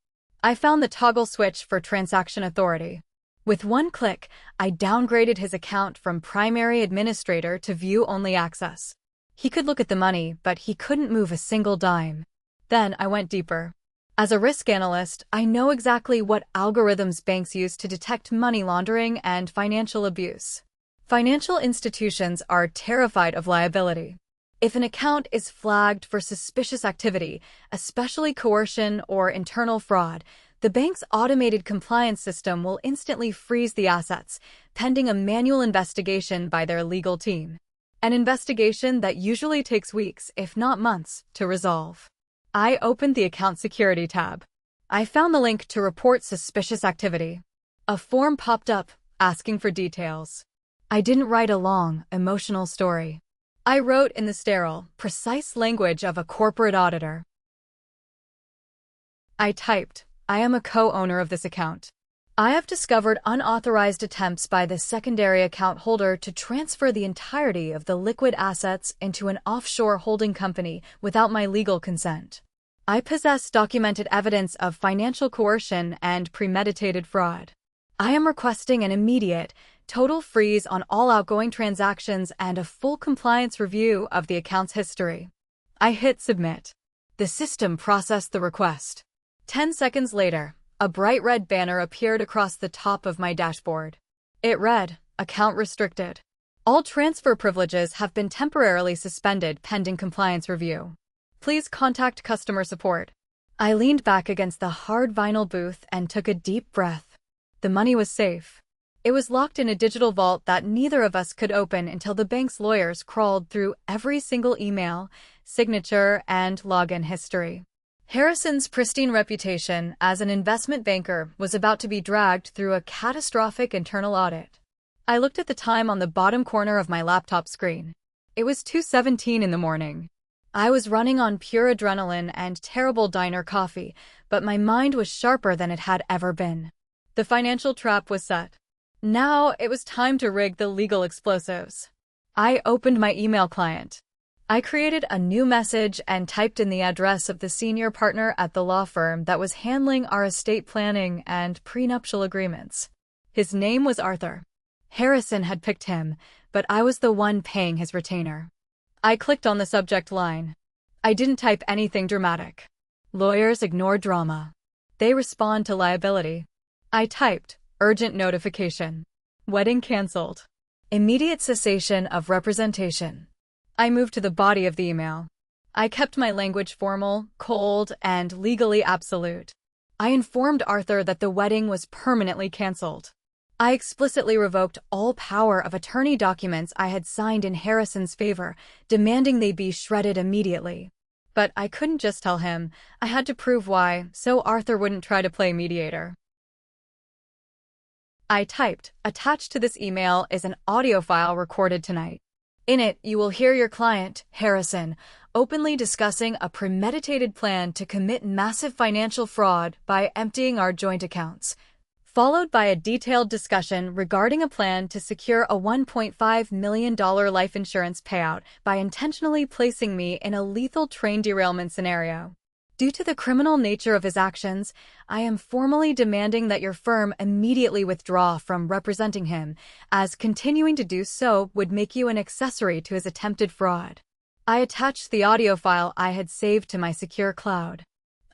I found the toggle switch for transaction authority. With one click, I downgraded his account from primary administrator to view-only access. He could look at the money, but he couldn't move a single dime. Then I went deeper. As a risk analyst, I know exactly what algorithms banks use to detect money laundering and financial abuse. Financial institutions are terrified of liability. If an account is flagged for suspicious activity, especially coercion or internal fraud, the bank's automated compliance system will instantly freeze the assets, pending a manual investigation by their legal team. An investigation that usually takes weeks, if not months, to resolve. I opened the Account Security tab. I found the link to report suspicious activity. A form popped up, asking for details. I didn't write a long, emotional story. I wrote in the sterile, precise language of a corporate auditor. I typed, I am a co-owner of this account. I have discovered unauthorized attempts by the secondary account holder to transfer the entirety of the liquid assets into an offshore holding company without my legal consent. I possess documented evidence of financial coercion and premeditated fraud. I am requesting an immediate, total freeze on all outgoing transactions and a full compliance review of the account's history. I hit submit. The system processed the request. 10 seconds later, a bright red banner appeared across the top of my dashboard. It read, Account restricted. All transfer privileges have been temporarily suspended pending compliance review. Please contact customer support. I leaned back against the hard vinyl booth and took a deep breath. The money was safe. It was locked in a digital vault that neither of us could open until the bank's lawyers crawled through every single email, signature, and login history. Harrison's pristine reputation as an investment banker was about to be dragged through a catastrophic internal audit. I looked at the time on the bottom corner of my laptop screen. It was 2:17 in the morning. I was running on pure adrenaline and terrible diner coffee, but my mind was sharper than it had ever been. The financial trap was set. Now it was time to rig the legal explosives. I opened my email client. I created a new message and typed in the address of the senior partner at the law firm that was handling our estate planning and prenuptial agreements. His name was Arthur. Harrison had picked him, but I was the one paying his retainer. I clicked on the subject line. I didn't type anything dramatic. Lawyers ignore drama. They respond to liability. I typed, urgent notification. Wedding canceled. Immediate cessation of representation. I moved to the body of the email. I kept my language formal, cold, and legally absolute. I informed Arthur that the wedding was permanently canceled. I explicitly revoked all power of attorney documents I had signed in Harrison's favor, demanding they be shredded immediately. But I couldn't just tell him. I had to prove why, so Arthur wouldn't try to play mediator. I typed, attached to this email is an audio file recorded tonight. In it, you will hear your client, Harrison, openly discussing a premeditated plan to commit massive financial fraud by emptying our joint accounts, followed by a detailed discussion regarding a plan to secure a $1.5 million life insurance payout by intentionally placing me in a lethal train derailment scenario. Due to the criminal nature of his actions, I am formally demanding that your firm immediately withdraw from representing him, as continuing to do so would make you an accessory to his attempted fraud. I attached the audio file I had saved to my secure cloud.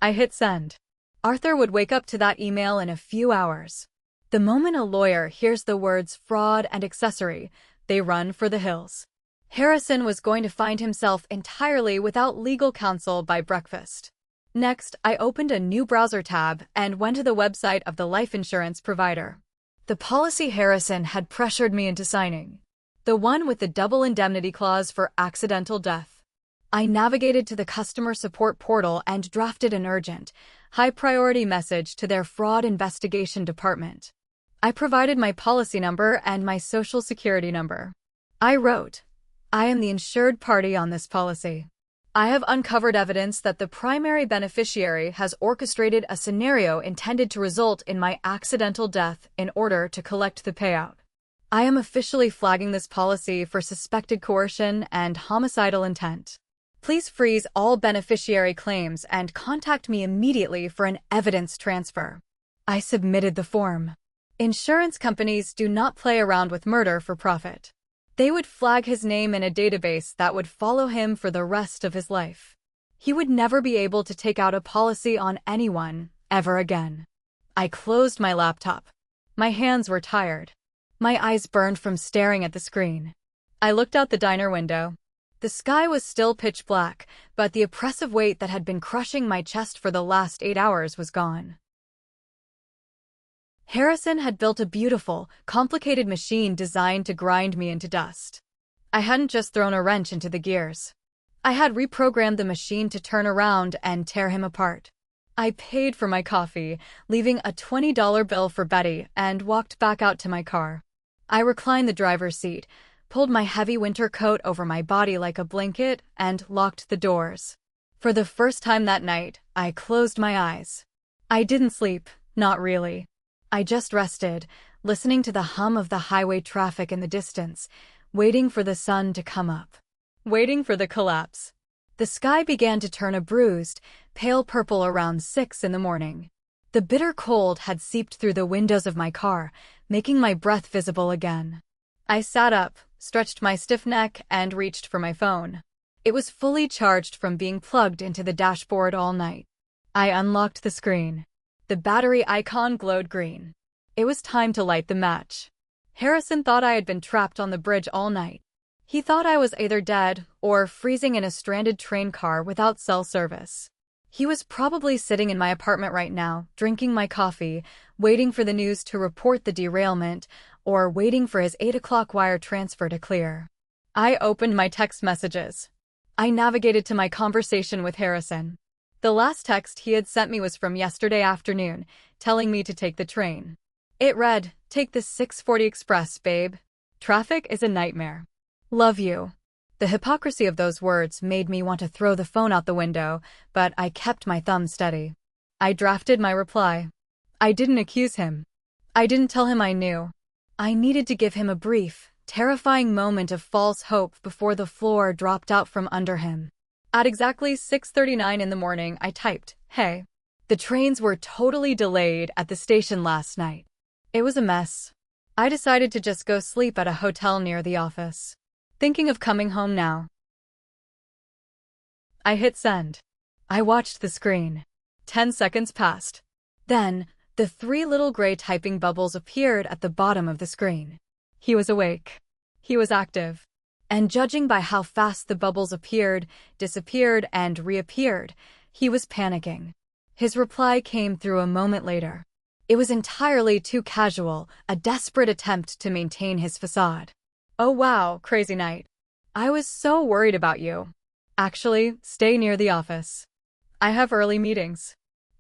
I hit send. Arthur would wake up to that email in a few hours. The moment a lawyer hears the words fraud and accessory, they run for the hills. Harrison was going to find himself entirely without legal counsel by breakfast. Next, I opened a new browser tab and went to the website of the life insurance provider. The policy Harrison had pressured me into signing. The one with the double indemnity clause for accidental death. I navigated to the customer support portal and drafted an urgent, high-priority message to their fraud investigation department. I provided my policy number and my social security number. I wrote, I am the insured party on this policy. I have uncovered evidence that the primary beneficiary has orchestrated a scenario intended to result in my accidental death in order to collect the payout. I am officially flagging this policy for suspected coercion and homicidal intent. Please freeze all beneficiary claims and contact me immediately for an evidence transfer. I submitted the form. Insurance companies do not play around with murder for profit. They would flag his name in a database that would follow him for the rest of his life. He would never be able to take out a policy on anyone, ever again. I closed my laptop. My hands were tired. My eyes burned from staring at the screen. I looked out the diner window. The sky was still pitch black, but the oppressive weight that had been crushing my chest for the last 8 hours was gone. Harrison had built a beautiful, complicated machine designed to grind me into dust. I hadn't just thrown a wrench into the gears. I had reprogrammed the machine to turn around and tear him apart. I paid for my coffee, leaving a $20 bill for Betty, and walked back out to my car. I reclined the driver's seat, pulled my heavy winter coat over my body like a blanket, and locked the doors. For the first time that night, I closed my eyes. I didn't sleep, not really. I just rested, listening to the hum of the highway traffic in the distance, waiting for the sun to come up. Waiting for the collapse. The sky began to turn a bruised, pale purple around 6 in the morning. The bitter cold had seeped through the windows of my car, making my breath visible again. I sat up, stretched my stiff neck, and reached for my phone. It was fully charged from being plugged into the dashboard all night. I unlocked the screen. The battery icon glowed green. It was time to light the match. Harrison thought I had been trapped on the bridge all night. He thought I was either dead or freezing in a stranded train car without cell service. He was probably sitting in my apartment right now, drinking my coffee, waiting for the news to report the derailment, or waiting for his 8 o'clock wire transfer to clear. I opened my text messages. I navigated to my conversation with Harrison. The last text he had sent me was from yesterday afternoon, telling me to take the train. It read, "Take the 6:40 express, babe. Traffic is a nightmare. Love you." The hypocrisy of those words made me want to throw the phone out the window, but I kept my thumb steady. I drafted my reply. I didn't accuse him. I didn't tell him I knew. I needed to give him a brief, terrifying moment of false hope before the floor dropped out from under him. At exactly 6:39 in the morning, I typed, "Hey. The trains were totally delayed at the station last night. It was a mess. I decided to just go sleep at a hotel near the office. Thinking of coming home now." I hit send. I watched the screen. 10 seconds passed. Then, the 3 little gray typing bubbles appeared at the bottom of the screen. He was awake. He was active. And judging by how fast the bubbles appeared, disappeared, and reappeared, he was panicking. His reply came through a moment later. It was entirely too casual, a desperate attempt to maintain his facade. "Oh wow, crazy night. I was so worried about you. Actually, stay near the office. I have early meetings.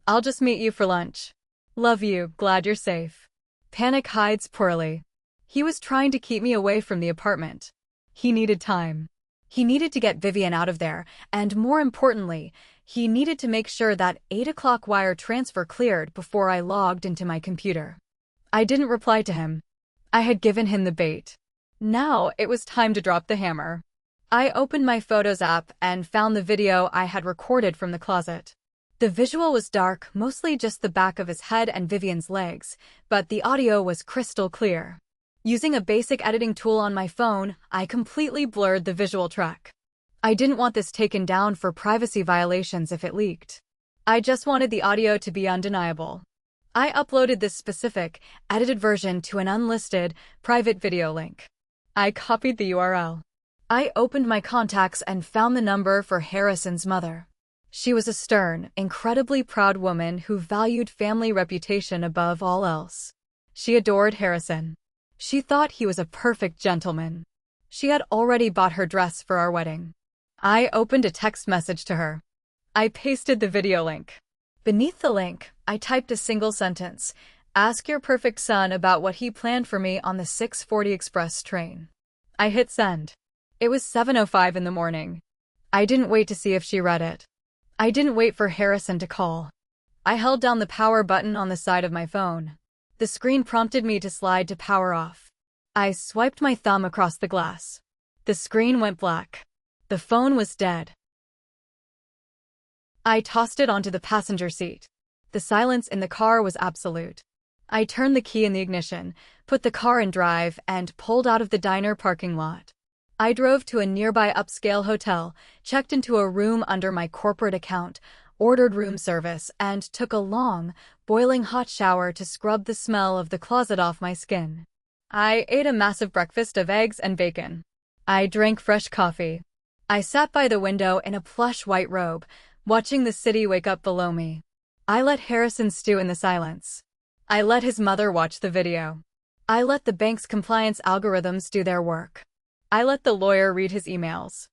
I'll just meet you for lunch. Love you, glad you're safe." Panic hides poorly. He was trying to keep me away from the apartment. He needed time. He needed to get Vivian out of there, and more importantly, he needed to make sure that 8 o'clock wire transfer cleared before I logged into my computer. I didn't reply to him. I had given him the bait. Now it was time to drop the hammer. I opened my Photos app and found the video I had recorded from the closet. The visual was dark, mostly just the back of his head and Vivian's legs, but the audio was crystal clear. Using a basic editing tool on my phone, I completely blurred the visual track. I didn't want this taken down for privacy violations if it leaked. I just wanted the audio to be undeniable. I uploaded this specific, edited version to an unlisted, private video link. I copied the URL. I opened my contacts and found the number for Harrison's mother. She was a stern, incredibly proud woman who valued family reputation above all else. She adored Harrison. She thought he was a perfect gentleman. She had already bought her dress for our wedding. I opened a text message to her. I pasted the video link. Beneath the link, I typed a single sentence. "Ask your perfect son about what he planned for me on the 6:40 express train." I hit send. It was 7:05 in the morning. I didn't wait to see if she read it. I didn't wait for Harrison to call. I held down the power button on the side of my phone. The screen prompted me to slide to power off. I swiped my thumb across the glass. The screen went black. The phone was dead. I tossed it onto the passenger seat. The silence in the car was absolute. I turned the key in the ignition, put the car in drive, and pulled out of the diner parking lot. I drove to a nearby upscale hotel, checked into a room under my corporate account, ordered room service, and took a long, boiling hot shower to scrub the smell of the closet off my skin. I ate a massive breakfast of eggs and bacon. I drank fresh coffee. I sat by the window in a plush white robe, watching the city wake up below me. I let Harrison stew in the silence. I let his mother watch the video. I let the bank's compliance algorithms do their work. I let the lawyer read his emails.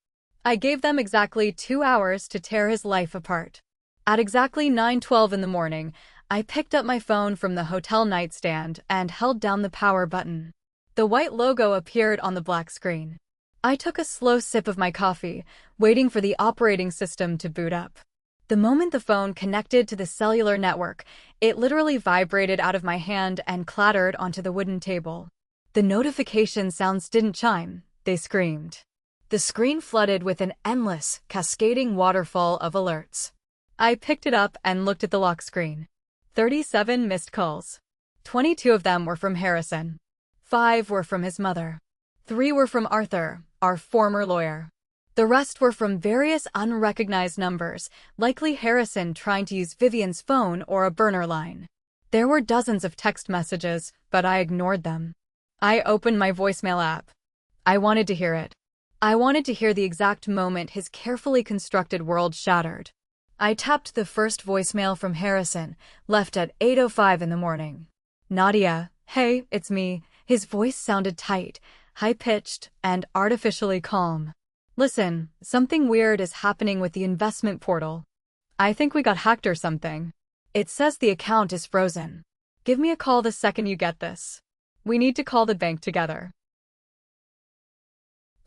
I gave them exactly 2 hours to tear his life apart. At exactly 9:12 in the morning, I picked up my phone from the hotel nightstand and held down the power button. The white logo appeared on the black screen. I took a slow sip of my coffee, waiting for the operating system to boot up. The moment the phone connected to the cellular network, it literally vibrated out of my hand and clattered onto the wooden table. The notification sounds didn't chime, they screamed. The screen flooded with an endless, cascading waterfall of alerts. I picked it up and looked at the lock screen. 37 missed calls. 22 of them were from Harrison. 5 were from his mother. 3 were from Arthur, our former lawyer. The rest were from various unrecognized numbers, likely Harrison trying to use Vivian's phone or a burner line. There were dozens of text messages, but I ignored them. I opened my voicemail app. I wanted to hear it. I wanted to hear the exact moment his carefully constructed world shattered. I tapped the first voicemail from Harrison, left at 8:05 in the morning. Nadia, hey, it's me. His voice sounded tight, high-pitched, and artificially calm. Listen, something weird is happening with the investment portal. I think we got hacked or something. It says the account is frozen. Give me a call the second you get this. We need to call the bank together.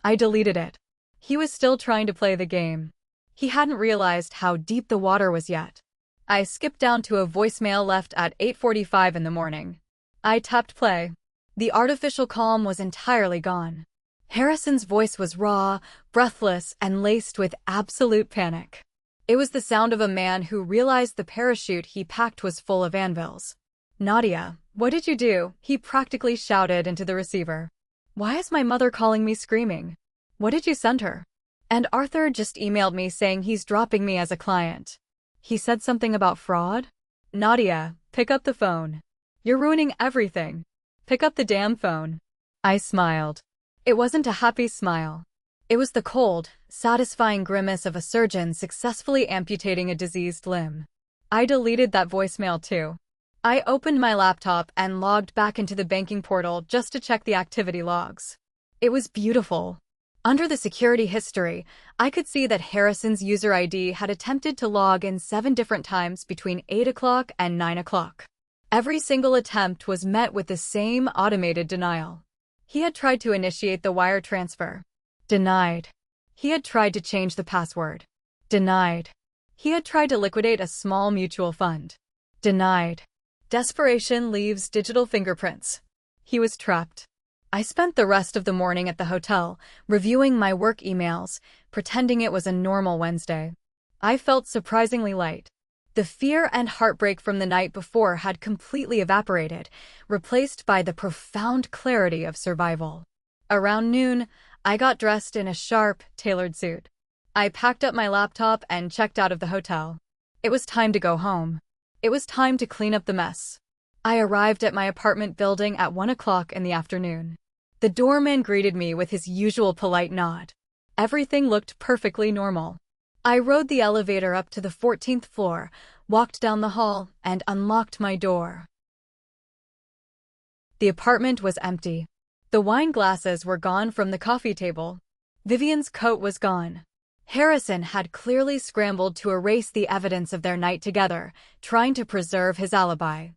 I deleted it. He was still trying to play the game. He hadn't realized how deep the water was yet. I skipped down to a voicemail left at 8:45 in the morning. I tapped play. The artificial calm was entirely gone. Harrison's voice was raw, breathless, and laced with absolute panic. It was the sound of a man who realized the parachute he packed was full of anvils. Nadia, what did you do? He practically shouted into the receiver. Why is my mother calling me screaming? What did you send her? And Arthur just emailed me saying he's dropping me as a client. He said something about fraud? Nadia, pick up the phone. You're ruining everything. Pick up the damn phone. I smiled. It wasn't a happy smile. It was the cold, satisfying grimace of a surgeon successfully amputating a diseased limb. I deleted that voicemail too. I opened my laptop and logged back into the banking portal just to check the activity logs. It was beautiful. Under the security history, I could see that Harrison's user ID had attempted to log in 7 different times between 8 o'clock and 9 o'clock. Every single attempt was met with the same automated denial. He had tried to initiate the wire transfer. Denied. He had tried to change the password. Denied. He had tried to liquidate a small mutual fund. Denied. Desperation leaves digital fingerprints. He was trapped. I spent the rest of the morning at the hotel, reviewing my work emails, pretending it was a normal Wednesday. I felt surprisingly light. The fear and heartbreak from the night before had completely evaporated, replaced by the profound clarity of survival. Around noon, I got dressed in a sharp, tailored suit. I packed up my laptop and checked out of the hotel. It was time to go home. It was time to clean up the mess. I arrived at my apartment building at 1 o'clock in the afternoon. The doorman greeted me with his usual polite nod. Everything looked perfectly normal. I rode the elevator up to the 14th floor, walked down the hall, and unlocked my door. The apartment was empty. The wine glasses were gone from the coffee table. Vivian's coat was gone. Harrison had clearly scrambled to erase the evidence of their night together, trying to preserve his alibi.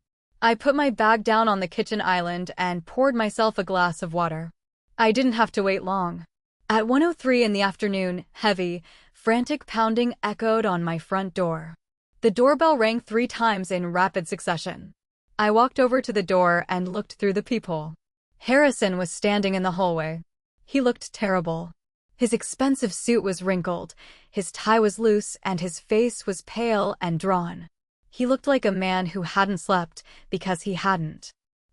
I put my bag down on the kitchen island and poured myself a glass of water. I didn't have to wait long. At 1:03 in the afternoon, heavy, frantic pounding echoed on my front door. The doorbell rang 3 times in rapid succession. I walked over to the door and looked through the peephole. Harrison was standing in the hallway. He looked terrible. His expensive suit was wrinkled, his tie was loose, and his face was pale and drawn. He looked like a man who hadn't slept because he hadn't.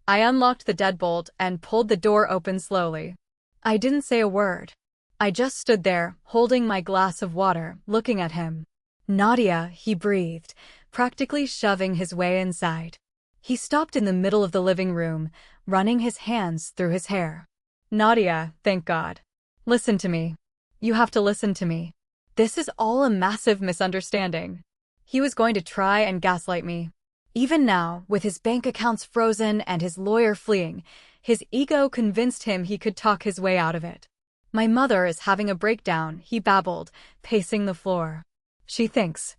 I unlocked the deadbolt and pulled the door open slowly. I didn't say a word. I just stood there, holding my glass of water, looking at him. Nadia, he breathed, practically shoving his way inside. He stopped in the middle of the living room, running his hands through his hair. Nadia, thank God. Listen to me. You have to listen to me. This is all a massive misunderstanding. He was going to try and gaslight me. Even now, with his bank accounts frozen and his lawyer fleeing, his ego convinced him he could talk his way out of it. My mother is having a breakdown, he babbled, pacing the floor. She thinks.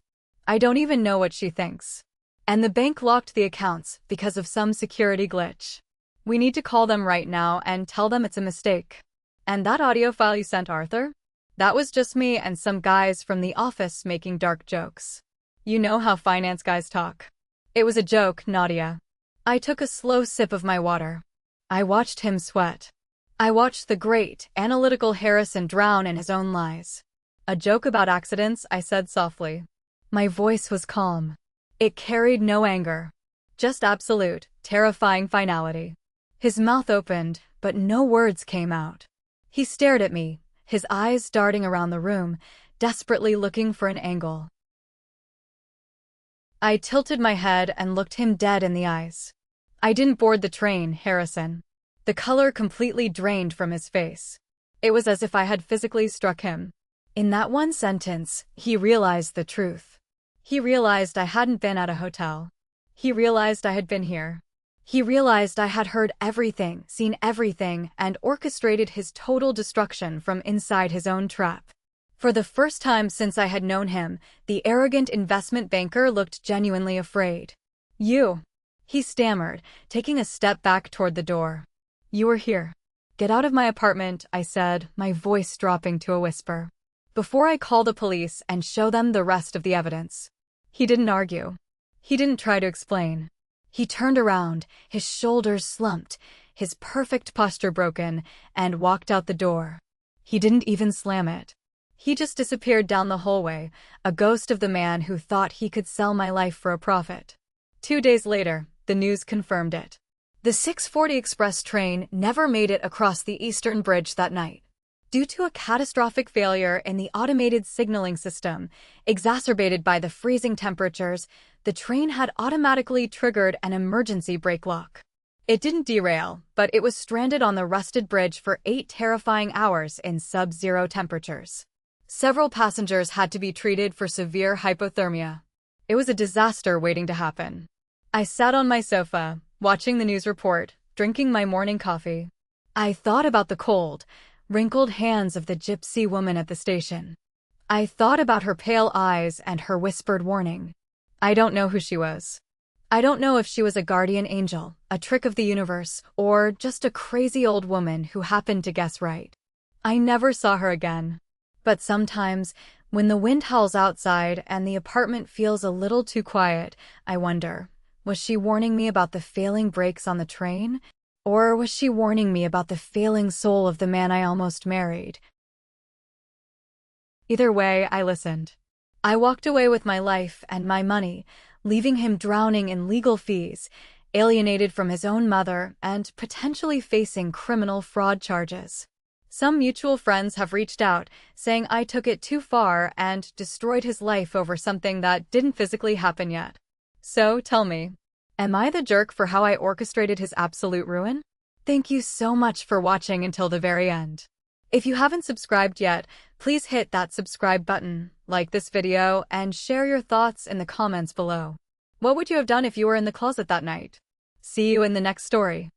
I don't even know what she thinks. And the bank locked the accounts because of some security glitch. We need to call them right now and tell them it's a mistake. And that audio file you sent Arthur? That was just me and some guys from the office making dark jokes. You know how finance guys talk. It was a joke, Nadia. I took a slow sip of my water. I watched him sweat. I watched the great, analytical Harrison drown in his own lies. A joke about accidents, I said softly. My voice was calm. It carried no anger. Just absolute, terrifying finality. His mouth opened, but no words came out. He stared at me, his eyes darting around the room, desperately looking for an angle. I tilted my head and looked him dead in the eyes. I didn't board the train, Harrison. The The color completely drained from his face. It was as if I had physically struck him. In that one sentence, he realized the truth. He realized I hadn't been at a hotel. He realized I had been here. He realized I had heard everything, seen everything, and orchestrated his total destruction from inside his own trap. For the first time since I had known him, the arrogant investment banker looked genuinely afraid. "You," he stammered, taking a step back toward the door. "You were here." "Get out of my apartment," I said, my voice dropping to a whisper. "Before I call the police and show them the rest of the evidence." He didn't argue. He didn't try to explain. He turned around, his shoulders slumped, his perfect posture broken, and walked out the door. He didn't even slam it. He just disappeared down the hallway, a ghost of the man who thought he could sell my life for a profit. 2 days later, the news confirmed it. The 6:40 express train never made it across the Eastern Bridge that night. Due to a catastrophic failure in the automated signaling system, exacerbated by the freezing temperatures, the train had automatically triggered an emergency brake lock. It didn't derail, but it was stranded on the rusted bridge for 8 terrifying hours in sub-zero temperatures. Several passengers had to be treated for severe hypothermia. It was a disaster waiting to happen. I sat on my sofa, watching the news report, drinking my morning coffee. I thought about the cold, wrinkled hands of the gypsy woman at the station. I thought about her pale eyes and her whispered warning. I don't know who she was. I don't know if she was a guardian angel, a trick of the universe, or just a crazy old woman who happened to guess right. I never saw her again. But sometimes, when the wind howls outside and the apartment feels a little too quiet, I wonder, was she warning me about the failing brakes on the train? Or was she warning me about the failing soul of the man I almost married? Either way, I listened. I walked away with my life and my money, leaving him drowning in legal fees, alienated from his own mother, and potentially facing criminal fraud charges. Some mutual friends have reached out, saying I took it too far and destroyed his life over something that didn't physically happen yet. So, tell me, am I the jerk for how I orchestrated his absolute ruin? Thank you so much for watching until the very end. If you haven't subscribed yet, please hit that subscribe button, like this video, and share your thoughts in the comments below. What would you have done if you were in the closet that night? See you in the next story.